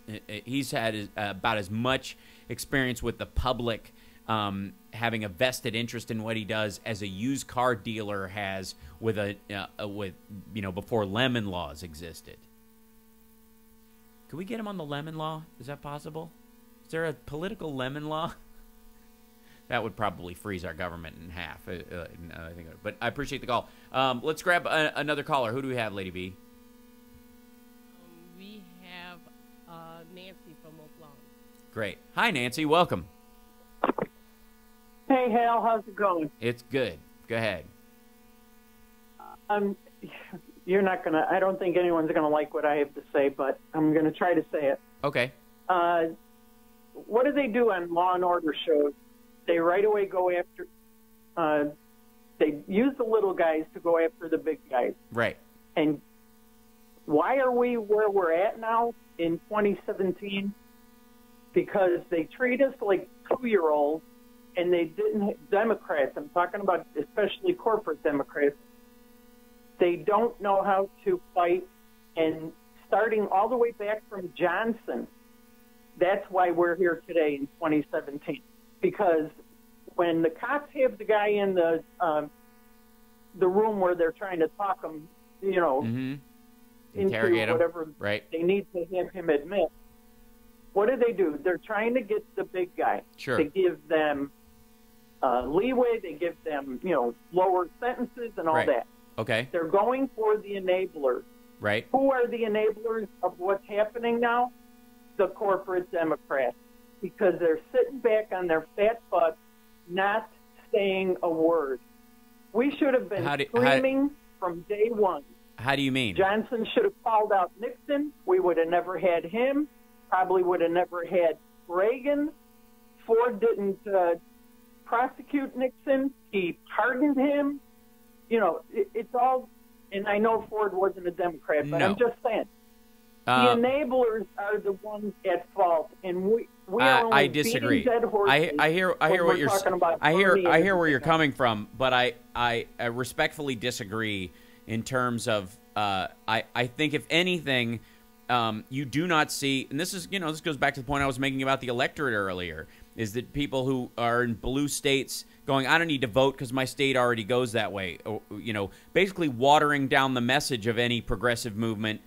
had about as much experience with the public having a vested interest in what he does as a used car dealer has with before lemon laws existed. Could we get him on the lemon law? Is that possible? Is there a political lemon law? That would probably freeze our government in half. I think, but I appreciate the call. Let's grab another caller. Who do we have, Lady B? We have Nancy from Oak Lawn. Great. Hi, Nancy. Welcome. Hey, Hal. How's it going? It's good. Go ahead. You're not going to... I don't think anyone's going to like what I have to say, but I'm going to try to say it. Okay. What do they do on Law and Order shows? They right away go after... they use the little guys to go after the big guys. Right. And why are we where we're at now in 2017? Because they treat us like 2-year-olds, and they didn't. Democrats, I'm talking about especially corporate Democrats, they don't know how to fight. And starting all the way back from Johnson, that's why we're here today in 2017. Because when the cops have the guy in the room where they're trying to talk him, into whatever they need to have him admit. What do? They're trying to get the big guy. Sure. They give them leeway. They give them, lower sentences and all that. Okay. They're going for the enablers. Right. Who are the enablers of what's happening now? The corporate Democrats. Because they're sitting back on their fat butts, not saying a word. We should have been screaming from day one. How do you mean? Johnson should have called out Nixon. We would have never had him. Probably would have never had Reagan. Ford didn't prosecute Nixon. He pardoned him. It's all, and I know Ford wasn't a Democrat, but I'm just saying. The enablers are the ones at fault, and we are only I disagree. beating dead horses. I hear what you're talking about. I hear where you're coming from, but I respectfully disagree in terms of I think if anything, you do not see, and this is this goes back to the point I was making about the electorate earlier, is that people who are in blue states going, I don't need to vote because my state already goes that way, or, basically watering down the message of any progressive movement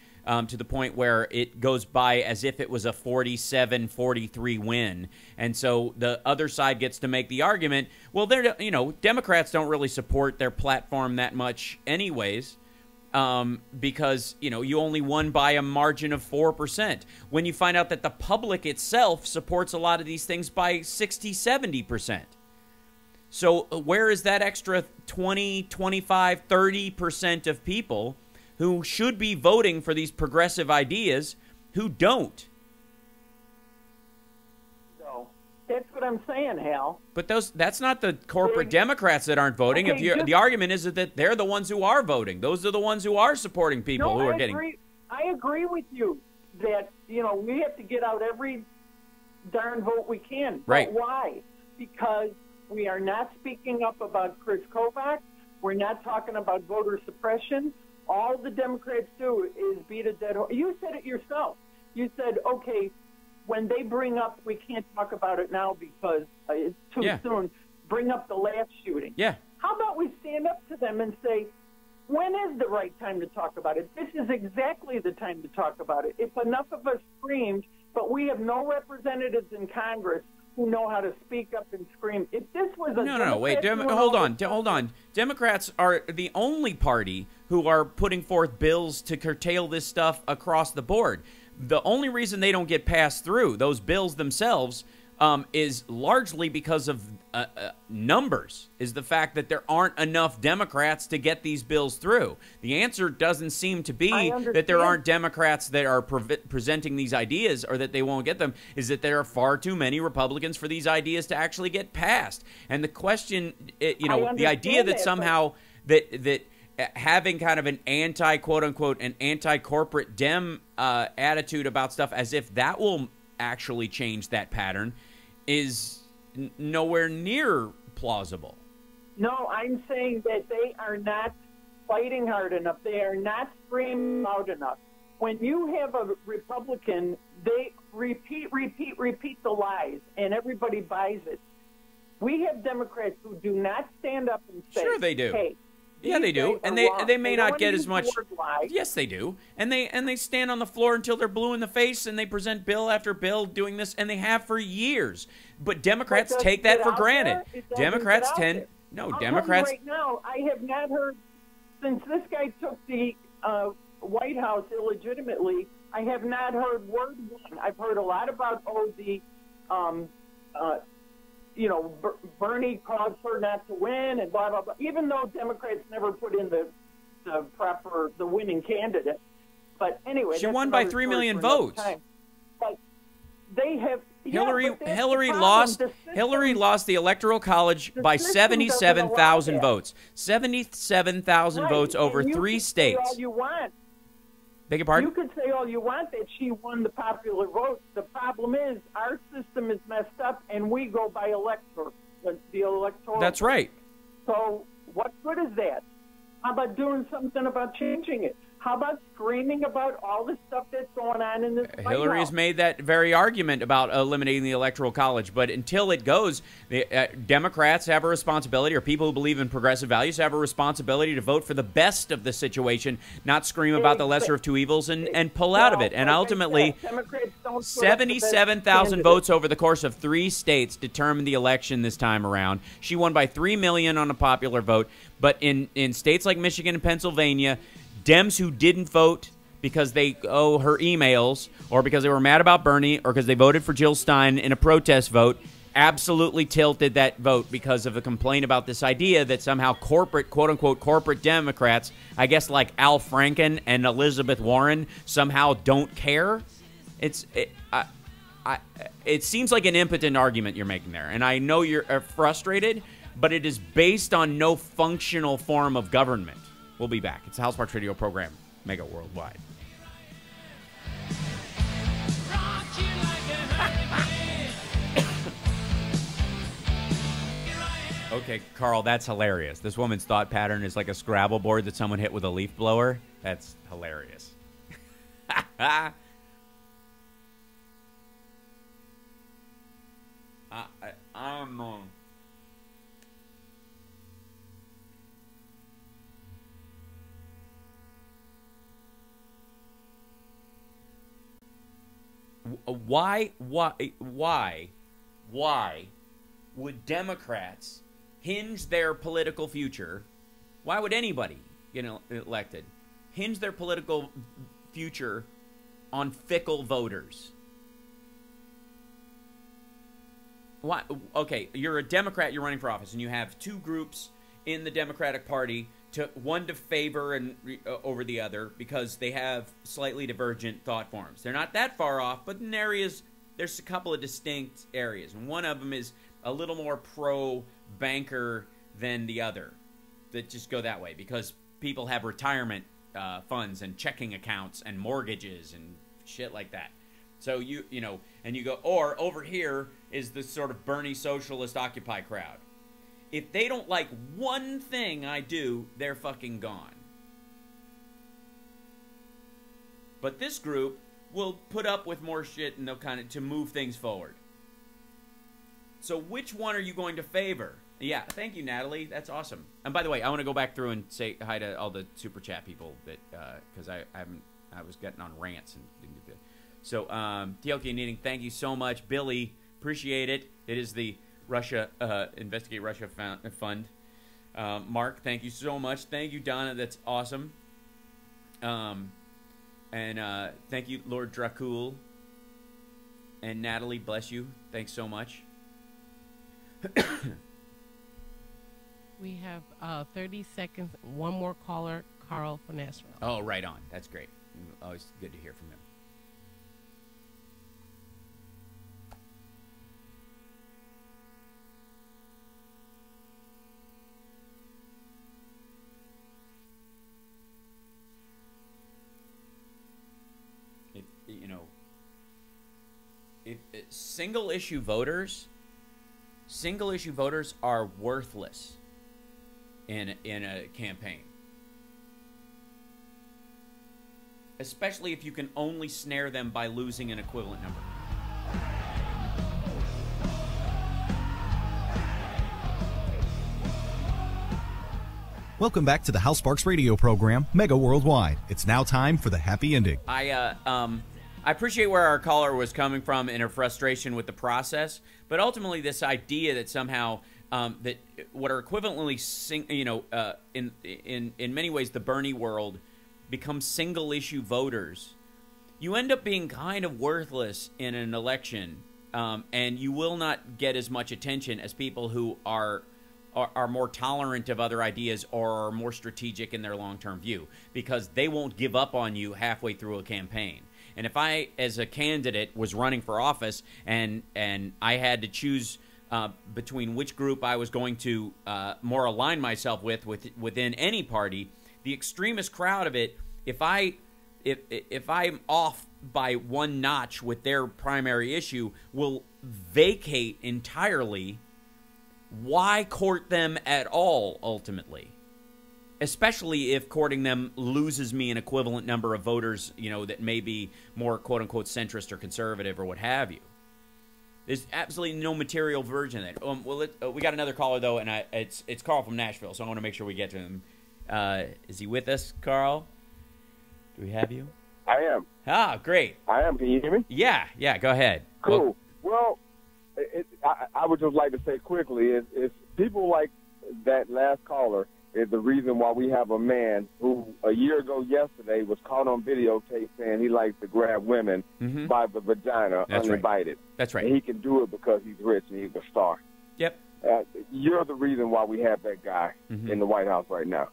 to the point where it goes by as if it was a 47-43 win. And so the other side gets to make the argument, well, Democrats don't really support their platform that much anyways, because, you only won by a margin of 4%. When you find out that the public itself supports a lot of these things by 60-70%. So where is that extra 20, 25, 30% of people who should be voting for these progressive ideas who don't? No, that's what I'm saying, Hal. But that's not the corporate Democrats that aren't voting. Okay, the argument is that they're the ones who are voting. Those are the ones who are supporting people who are getting. I agree with you that we have to get out every darn vote we can. Right. But why? Because we are not speaking up about Chris Kovac. We're not talking about voter suppression. All the Democrats do is beat a dead horse. You said it yourself. You said, okay, when they bring up, we can't talk about it now because it's too soon, bring up the last shooting. Yeah. How about we stand up to them and say, when is the right time to talk about it? This is exactly the time to talk about it. If enough of us screamed, but we have no representatives in Congress who know how to speak up and scream. If this was a No, wait, hold on. Democrats are the only party who are putting forth bills to curtail this stuff across the board. The only reason they don't get passed through, those bills themselves, is largely because of numbers, is the fact that there aren't enough Democrats to get these bills through. The answer doesn't seem to be that there aren't Democrats that are presenting these ideas or that they won't get them, is that there are far too many Republicans for these ideas to actually get passed. And the question, the idea that somehow that having kind of an quote-unquote, an anti-corporate Dem attitude about stuff as if that will actually change that pattern is nowhere near plausible. No, I'm saying that they are not fighting hard enough. They are not screaming loud enough. When you have a Republican, they repeat the lies, and everybody buys it. We have Democrats who do not stand up and say, sure they do. Hey, yeah, they do, and they may not get as much. Yes, they do, and they stand on the floor until they're blue in the face, and they present bill after bill doing this, and they have for years. But Democrats take that for granted. Democrats tend Democrats. Right now, I have not heard since this guy took the White House illegitimately. I have not heard word one. I've heard a lot about Bernie caused her not to win and blah, blah, blah, even though Democrats never put in the winning candidate. But anyway, she won by 3 million votes. But they have... Hillary lost the Electoral College by 77,000 votes. 77,000 votes over 3 states. All you want. Beg your pardon? You could say all you want that she won the popular vote. The problem is our system is messed up, and we go by the electoral. That's right. So what good is that? How about doing something about changing it? How about screaming about all the stuff that's going on in this White Hillary House? has made that very argument about eliminating the Electoral College, but until it goes, the Democrats have a responsibility, or people who believe in progressive values have a responsibility to vote for the best of the situation, not scream about the lesser of two evils and pull out of it. And ultimately, 77,000 votes over the course of 3 states determined the election this time around. She won by 3 million on a popular vote, but in states like Michigan and Pennsylvania, Dems who didn't vote because they owe her emails or because they were mad about Bernie or because they voted for Jill Stein in a protest vote absolutely tilted that vote because of a complaint about this idea that somehow corporate, quote-unquote, corporate Democrats, I guess like Al Franken and Elizabeth Warren, somehow don't care. It seems like an impotent argument you're making there, and I know you're frustrated, but it is based on no functional form of government. We'll be back. It's the House Sparks Radio program, Mega Worldwide. Okay, Carl, that's hilarious. This woman's thought pattern is like a Scrabble board that someone hit with a leaf blower. That's hilarious. Why would Democrats hinge their political future? Why would anybody get elected hinge their political future on fickle voters? Why? Okay, you're a Democrat, you're running for office, and you have 2 groups in the Democratic Party, one to favor and over the other because they have slightly divergent thought forms. They're not that far off, but in areas, there's a couple of distinct areas, and one of them is a little more pro-banker than the other that just go that way because people have retirement funds and checking accounts and mortgages and shit like that. So you know, and you go, or over here is the sort of Bernie socialist Occupy crowd. If they don't like one thing I do, they're fucking gone. But this group will put up with more shit and they'll kind of to move things forward. So which one are you going to favor? Yeah, thank you, Natalie. That's awesome. And by the way, I want to go back through and say hi to all the super chat people that because I was getting on rants and didn't get to. So TLK Knitting, thank you so much, Billy. Appreciate it. It is the Russia Investigate Russia Fund. Mark, thank you so much. Thank you, Donna. That's awesome. And thank you, Lord Dracul. And Natalie, bless you. Thanks so much. We have 30 seconds. One more caller, Carl from Nashville. Oh, right on. That's great. Always good to hear from him. Single issue voters are worthless in a campaign, especially if you can only snare them by losing an equivalent number. Welcome back to the Hal Sparks radio program, Mega Worldwide. It's now time for the happy ending. I appreciate where our caller was coming from in her frustration with the process, but ultimately this idea that somehow that what are equivalently, in many ways the Bernie world becomes single-issue voters, you end up being kind of worthless in an election, and you will not get as much attention as people who are more tolerant of other ideas or are more strategic in their long-term view, because they won't give up on you halfway through a campaign. And if I, as a candidate, was running for office and I had to choose between which group I was going to more align myself within any party, the extremist crowd of it, if I'm off by one notch with their primary issue, will vacate entirely. Why court them at all, ultimately? Especially if courting them loses me an equivalent number of voters, that may be more quote-unquote centrist or conservative or what have you. There's absolutely no material version of that. We got another caller, though, and it's Carl from Nashville, so I want to make sure we get to him. Is he with us, Carl? Do we have you? I am. Ah, great. I am. Can you hear me? Yeah, go ahead. Cool. Well, I would just like to say quickly, is people like that last caller is the reason why we have a man who a year ago yesterday was caught on videotape saying he likes to grab women by the vagina uninvited. Right. That's right. And he can do it because he's rich and he's a star. Yep. You're the reason why we have that guy in the White House right now.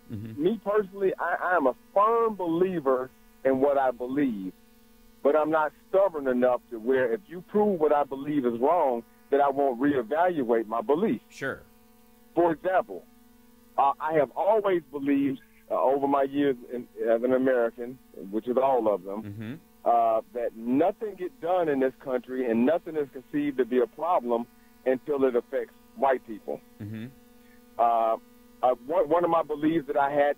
Me personally, I am a firm believer in what I believe, but I'm not stubborn enough to where if you prove what I believe is wrong, that I won't reevaluate my belief. Sure. For example, I have always believed over my years as an American, which is all of them, that nothing gets done in this country and nothing is conceived to be a problem until it affects white people. One of my beliefs that I had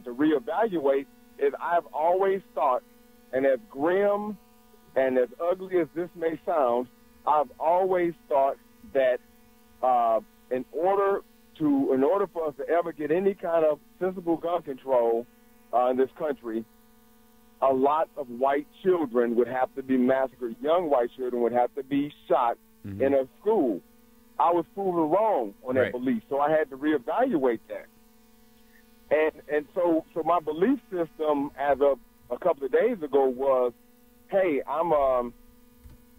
to reevaluate is I've always thought, and as grim and as ugly as this may sound, I've always thought that in order for us to ever get any kind of sensible gun control in this country, a lot of white children would have to be massacred. Young white children would have to be shot in a school. I was proven wrong on that belief, so I had to reevaluate that. And so my belief system as of a couple of days ago was, hey, I'm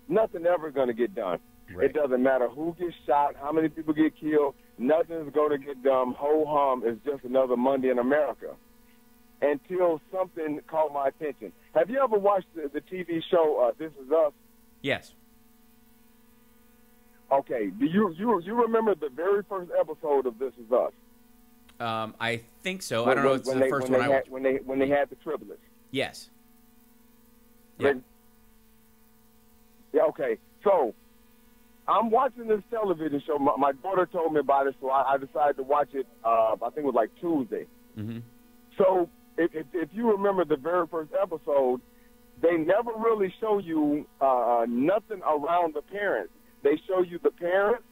nothing ever going to get done. Right. It doesn't matter who gets shot, how many people get killed. Nothing is going to get done. Ho-hum is just another Monday in America. Until something caught my attention. Have you ever watched the TV show This Is Us? Yes. Okay. Do you remember the very first episode of This Is Us? I think so. I don't know. It's the first one I watched. When they had the triplets. Yes. Yeah. Yeah, okay. So I'm watching this television show. My daughter told me about it, so I decided to watch it, I think it was like Tuesday. Mm-hmm. So if you remember the very first episode, they never really show you nothing around the parents. They show you the parents,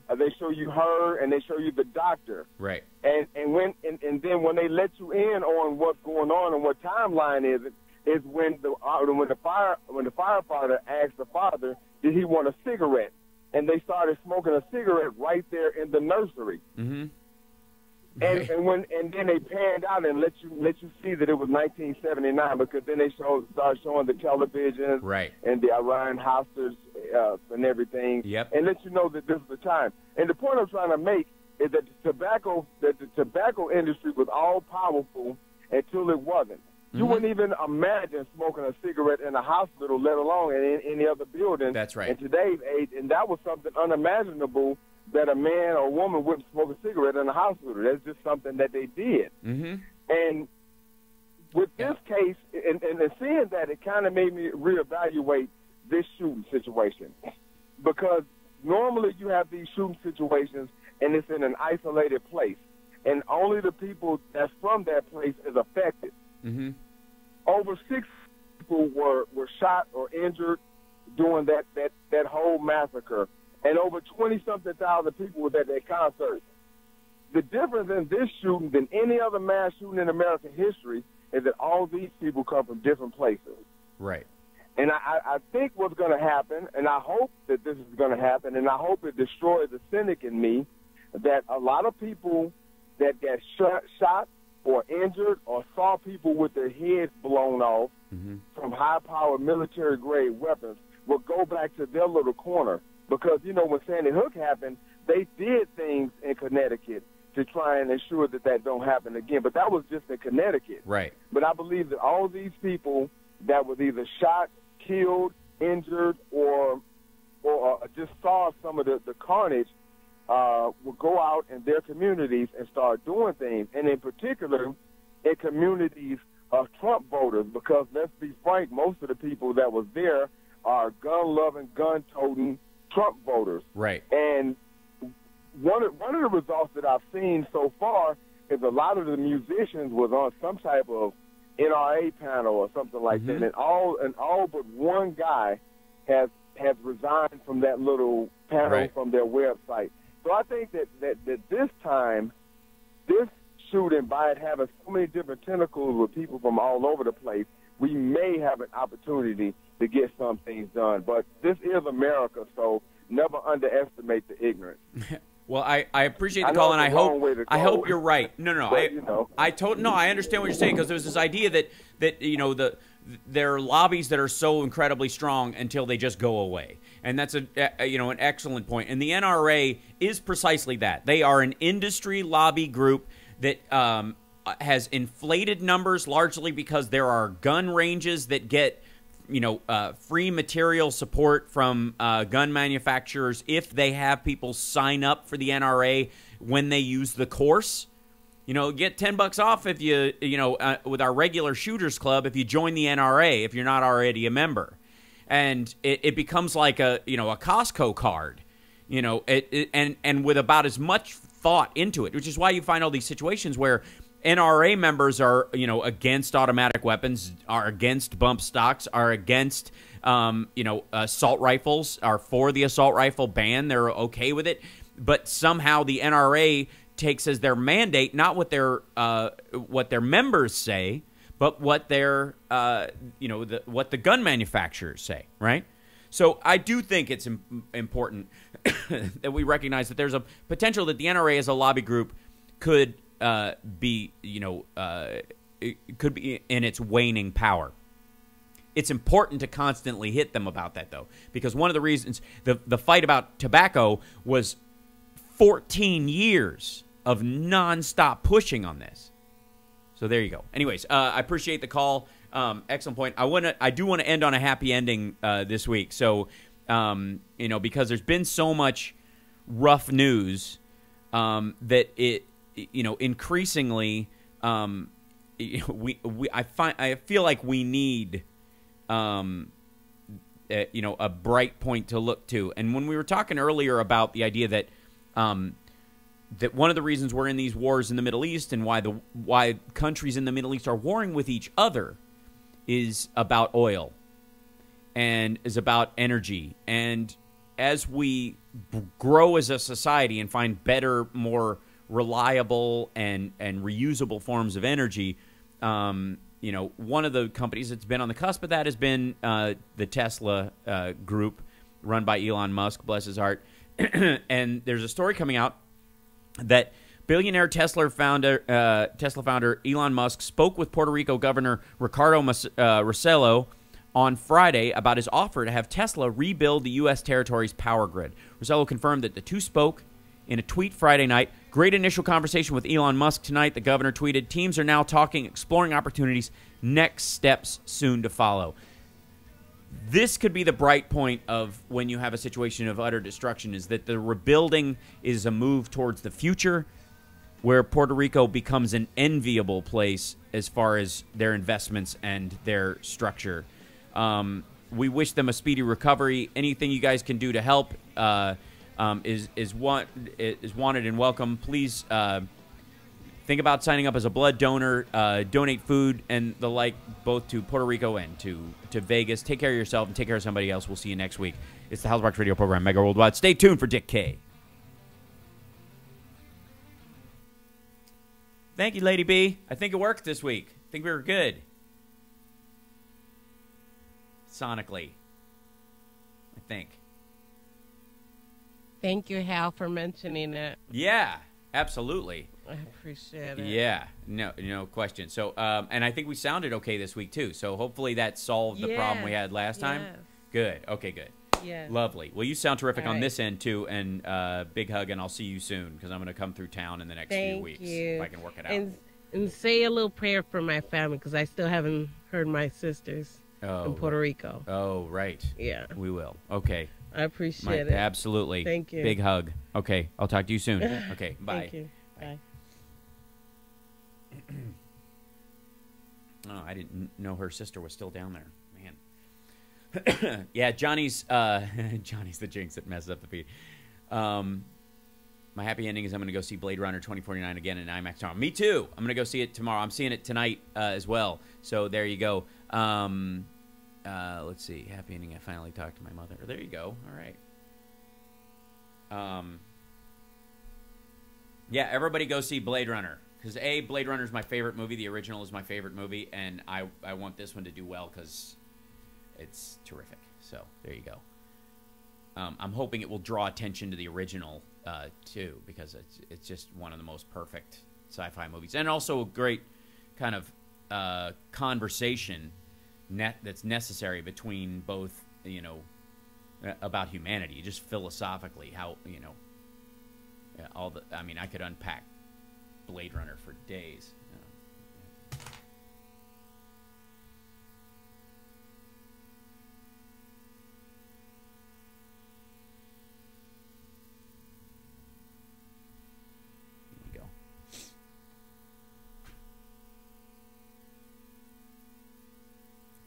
they show you her, and they show you the doctor. Right. And then when they let you in on what's going on and what timeline is when the firefighter asked the father, did he want a cigarette? And they started smoking a cigarette right there in the nursery. Mm-hmm. And then they panned out and let you see that it was 1979, because then they started showing the television, right, and the Orion hosters and everything, yep, and let you know that this is the time. And the point I'm trying to make is that the tobacco industry was all powerful until it wasn't. You wouldn't even imagine smoking a cigarette in a hospital, let alone in any other building. That's right. In today's age, and that was something unimaginable, that a man or a woman wouldn't smoke a cigarette in a hospital. That's just something that they did. Mm-hmm. And with this case, and seeing that, it kind of made me reevaluate this shooting situation. Because normally you have these shooting situations, and it's in an isolated place. And only the people that's from that place is affected. Mm-hmm. Over 6 people were shot or injured during that whole massacre, and over 20-something thousand people were at that concert. The difference in this shooting than any other mass shooting in American history is that all these people come from different places. Right. And I think what's going to happen, and I hope that this is going to happen, and I hope it destroys the cynic in me, that a lot of people that get shot or injured or saw people with their heads blown off from high-powered military-grade weapons will go back to their little corner. Because, when Sandy Hook happened, they did things in Connecticut to try and ensure that don't happen again. But that was just in Connecticut. Right. But I believe that all these people that was either shot, killed, injured, or just saw some of the carnage will go out in their communities and start doing things, and in particular in communities of Trump voters, because let's be frank, most of the people that was there are gun-loving, gun-toting Trump voters. Right. And one of the results that I've seen so far is a lot of the musicians was on some type of NRA panel or something like that, and all but one guy has resigned from that little panel from their website. So I think that this time, this shooting, by it having so many different tentacles with people from all over the place, we may have an opportunity to get some things done. But this is America, so never underestimate the ignorance. Well, I appreciate the call, and I hope you're right. No, I understand what you're saying, because there's this idea that there are lobbies that are so incredibly strong until they just go away, and that's an excellent point. And the NRA is precisely that. They are an industry lobby group that has inflated numbers, largely because there are gun ranges that get free material support from gun manufacturers if they have people sign up for the NRA when they use the course. Get $10 off if you with our regular shooters club if you join the NRA if you're not already a member, and it becomes like a Costco card, and with about as much thought into it, which is why you find all these situations where NRA members are against automatic weapons, are against bump stocks, are against assault rifles, are for the assault rifle ban. They're okay with it, but somehow the NRA takes as their mandate not what their members say, but what their what the gun manufacturers say, right? So I do think it's important that we recognize that there's a potential that the NRA as a lobby group could be in its waning power. It's important to constantly hit them about that, though, because one of the reasons the fight about tobacco was 14 years of nonstop pushing on this. So there you go. Anyways, I appreciate the call. Excellent point. I do want to end on a happy ending this week. So, because there's been so much rough news that it, increasingly, I feel like we need a bright point to look to. And when we were talking earlier about the idea that that one of the reasons we're in these wars in the Middle East and why countries in the Middle East are warring with each other is about oil and is about energy. And as we grow as a society and find better, more reliable and reusable forms of energy, one of the companies that's been on the cusp of that has been the Tesla group run by Elon Musk, bless his heart. And there's a story coming out that billionaire Tesla founder Elon Musk spoke with Puerto Rico Governor Ricardo Rossello on Friday about his offer to have Tesla rebuild the U.S. territory's power grid. Rossello confirmed that the two spoke in a tweet Friday night. Great initial conversation with Elon Musk tonight, the governor tweeted. Teams are now talking, exploring opportunities. Next steps soon to follow. This could be the bright point of when you have a situation of utter destruction, is that the rebuilding is a move towards the future where Puerto Rico becomes an enviable place as far as their investments and their structure. We wish them a speedy recovery. Anything you guys can do to help is wanted and welcome. Please think about signing up as a blood donor, donate food and the like, both to Puerto Rico and to Vegas. Take care of yourself and take care of somebody else. We'll see you next week. It's the House Sparks Radio program, Mega Worldwide. Stay tuned for Dick K. Thank you, Lady B. I think it worked this week. I think we were good. Sonically. I think. Thank you, Hal, for mentioning it. Yeah, absolutely. I appreciate it. Yeah, no question. So, and I think we sounded okay this week, too. So hopefully that solved the problem we had last time. Good. Okay, good. Yeah. Lovely. Well, you sound terrific on this end, too. And big hug, and I'll see you soon because I'm going to come through town in the next few weeks if I can work it out. And say a little prayer for my family because I still haven't heard my sisters in Puerto Rico. Oh, right. Yeah. We will. Okay. I appreciate it. Absolutely. Thank you. Big hug. Okay. I'll talk to you soon. Okay. Bye. Thank you. Bye. Oh, I didn't know her sister was still down there. Man. Yeah, Johnny's the jinx that messes up the feed. My happy ending is I'm going to go see Blade Runner 2049 again in IMAX tomorrow. Me too. I'm going to go see it tomorrow. I'm seeing it tonight as well. So there you go. Let's see. Happy ending. I finally talked to my mother. There you go. All right. Yeah, everybody go see Blade Runner. Because Blade Runner is my favorite movie. The original is my favorite movie. And I want this one to do well because it's terrific. So there you go. I'm hoping it will draw attention to the original too, because it's just one of the most perfect sci-fi movies, and also a great kind of conversation that's necessary between both, about humanity, just philosophically, how I could unpack Blade Runner for days.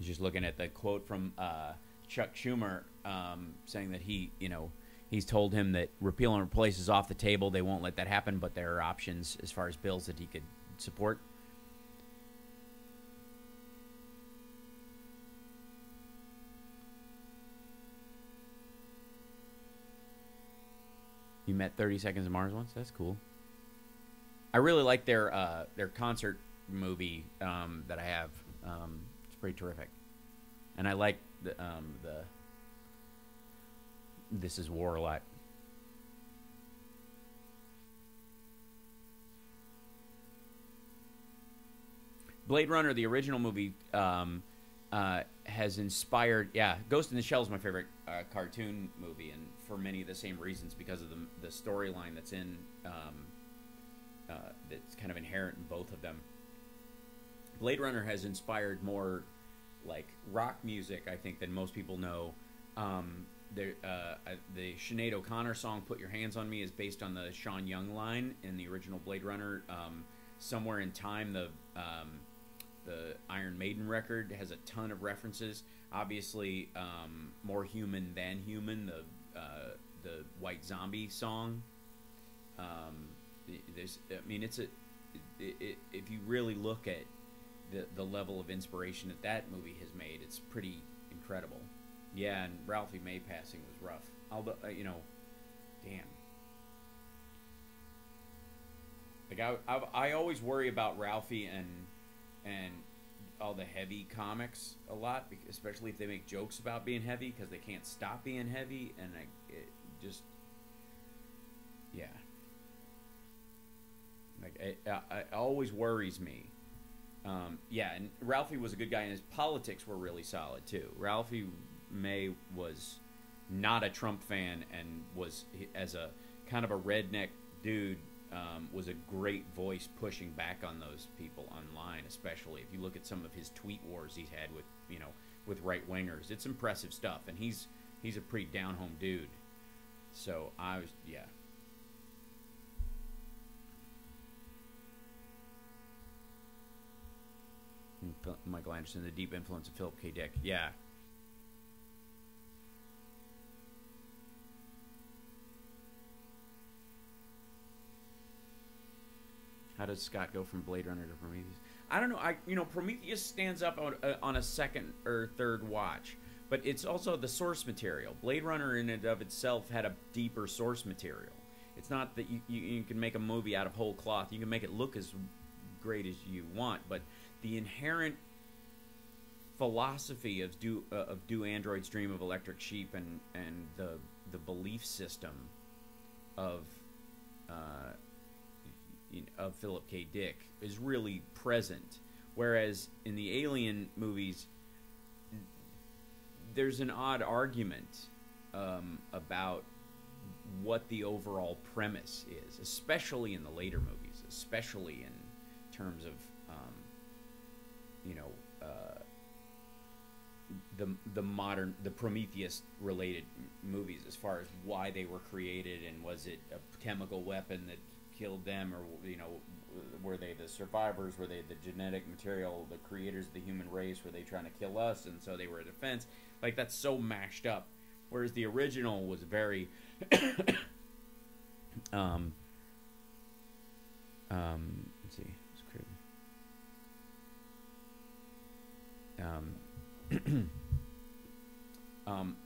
Just looking at the quote from Chuck Schumer saying that he's told him that repeal and replace is off the table. They won't let that happen, but there are options as far as bills that he could support. You met 30 Seconds of Mars once? That's cool. I really like their concert movie that I have. Pretty terrific, and I like the This Is War a lot. Blade Runner, the original movie, has inspired. Yeah, Ghost in the Shell is my favorite cartoon movie, and for many of the same reasons, because of the storyline that's in that's kind of inherent in both of them. Blade Runner has inspired more like rock music, I think, than most people know. The Sinead O'Connor song "Put Your Hands on Me" is based on the Sean Young line in the original Blade Runner. Somewhere in Time, the Iron Maiden record has a ton of references. Obviously, More Human Than Human, the White Zombie song. There's, I mean, if you really look at the level of inspiration that movie has made, it's pretty incredible. Yeah, and Ralphie May passing was rough. Although, damn. Like I always worry about Ralphie and all the heavy comics a lot, especially if they make jokes about being heavy, because they can't stop being heavy, and it just, yeah. Like it always worries me. Yeah, and Ralphie was a good guy, and his politics were really solid too. Ralphie May was not a Trump fan, and was, as a kind of a redneck dude, was a great voice pushing back on those people online, especially if you look at some of his tweet wars he's had with right wingers. It's impressive stuff, and he's a pretty down home dude. So I was, yeah. Michael Anderson, the deep influence of Philip K. Dick. Yeah. How does Scott go from Blade Runner to Prometheus? I don't know. Prometheus stands up on a second or third watch, but it's also the source material. Blade Runner in and of itself had a deeper source material. It's not that you can make a movie out of whole cloth. You can make it look as great as you want, but the inherent philosophy of do androids dream of electric sheep, and the belief system of Philip K. Dick is really present, whereas in the Alien movies there's an odd argument about what the overall premise is, especially in the later movies, especially in terms of the Prometheus related movies, as far as why they were created, and was it a chemical weapon that killed them, or were they the survivors, were they the genetic material, the creators of the human race, were they trying to kill us, and so they were a defense? Like, that's so mashed up, whereas the original was very let's see, it's crazy.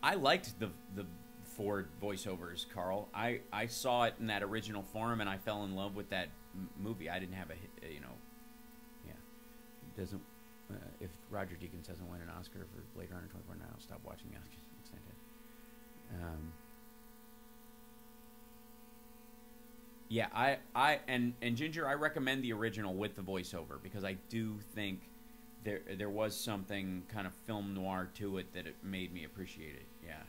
I liked the Ford voiceovers, Carl. I saw it in that original form, and I fell in love with that movie. I didn't have yeah. It doesn't. If Roger Deakins doesn't win an Oscar for Blade Runner 2049, I'll stop watching the Oscars. Yeah, and Ginger, I recommend the original with the voiceover, because I do think there was something kind of film noir to it that it made me appreciate it. Yeah.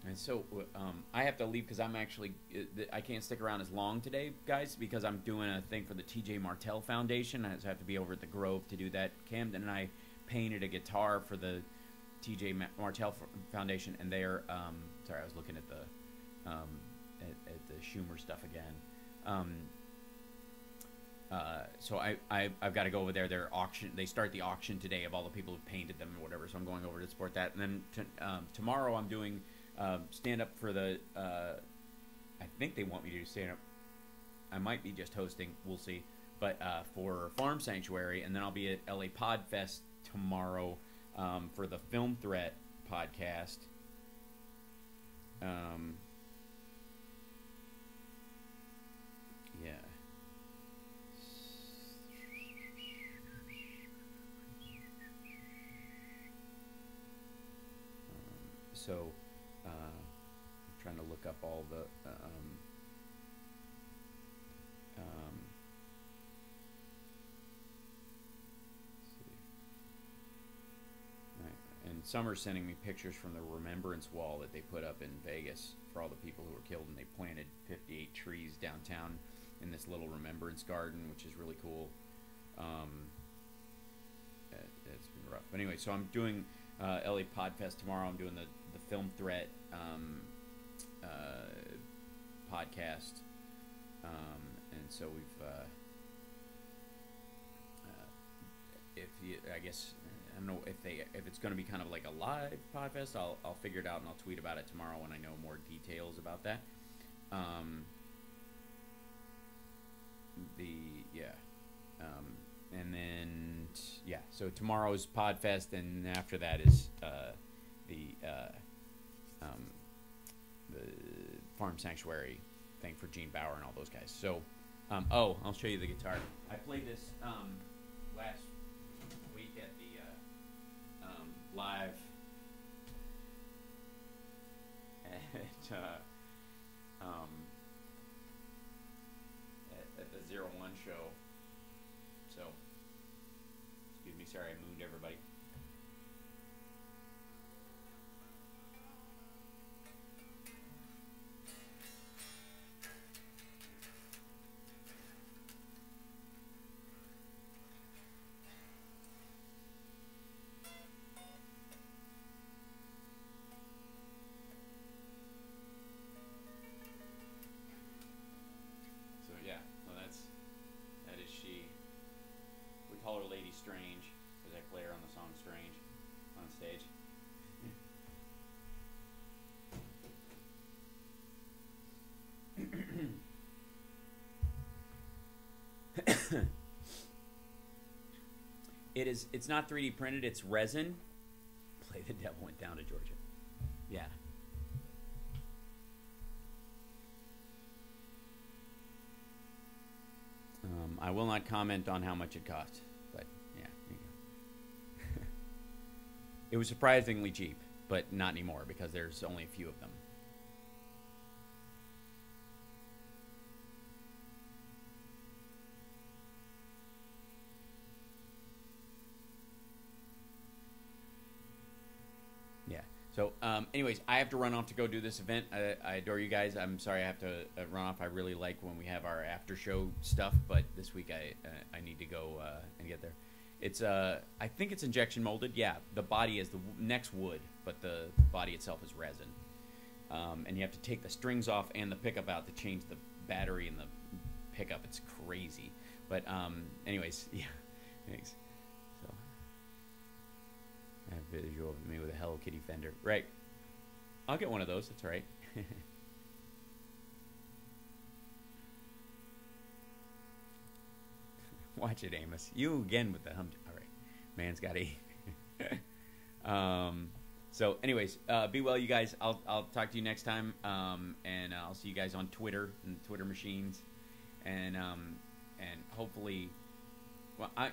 And so I have to leave, because I'm actually I can't stick around as long today, guys, because I'm doing a thing for the TJ Martell Foundation. I have to be over at the Grove to do that. Camden and I painted a guitar for the TJ Martell Foundation, and they're sorry, I was looking at the at the Schumer stuff again. So I've got to go over there. Their auction, they start the auction today of all the people who painted them or whatever. So I'm going over to support that, and then tomorrow I'm doing stand up for the. I think they want me to do stand up. I might be just hosting. We'll see. But for Farm Sanctuary, and then I'll be at LA Podfest tomorrow for the Film Threat podcast. Yeah. So, I'm trying to look up all the, let's see. Right. And Summer's sending me pictures from the remembrance wall that they put up in Vegas for all the people who were killed, and they planted 58 trees downtown in this little remembrance garden, which is really cool. It's been rough. But anyway, so I'm doing LA Podfest tomorrow. I'm doing the Film Threat podcast, and so we've I guess I don't know if it's going to be kind of like a live podcast. I'll figure it out and I'll tweet about it tomorrow when I know more details about that. And then so tomorrow's Podfest, and after that is the Farm Sanctuary thing for Gene Bauer and all those guys. So, I'll show you the guitar. I played this last week at the live at the 01 show. So, excuse me, sorry I mooned everybody. That is she. We call her Lady Strange because I play her on the song Strange on stage. It's not 3D printed, it's resin. Play the Devil Went Down to Georgia. Yeah. I will not comment on how much it cost, but yeah, there you go. It was surprisingly cheap, but not anymore because there's only a few of them. Yeah. So, anyways, I have to run off to go do this event. I adore you guys. I'm sorry I have to run off. I really like when we have our after show stuff, but this week I need to go and get there. It's I think it's injection molded. Yeah, the body is the neck's wood, but the body itself is resin. And you have to take the strings off and the pickup out to change the battery in the pickup. It's crazy. But anyways, yeah. Thanks. So I have a visual of me with a Hello Kitty fender. Right. I'll get one of those. That's all right. Watch it, Amos. You again with the hum. All right. Man's got a... So, anyways, be well, you guys. I'll talk to you next time. And I'll see you guys on Twitter and Twitter machines. And hopefully... Well, I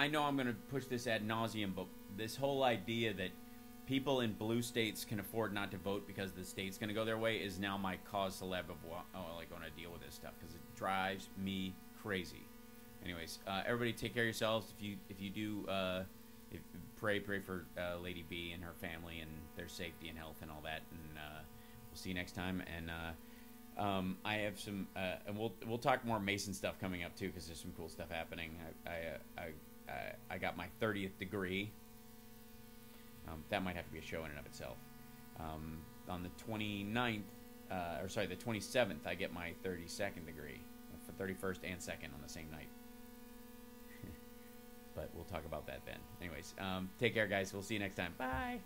know I'm going to push this ad nauseum, but this whole idea that people in blue states can afford not to vote because the state's going to go their way is now my cause célèbre of like going to deal with this stuff because it drives me crazy. Anyways, everybody take care of yourselves. If you do, pray for Lady B and her family and their safety and health and all that. And we'll see you next time. And I have some, and we'll talk more Mason stuff coming up too because there's some cool stuff happening. I got my 30th degree. That might have to be a show in and of itself. On the 29th, the 27th, I get my 32nd degree. For 31st and 2nd on the same night. But we'll talk about that then. Anyways, take care, guys. We'll see you next time. Bye.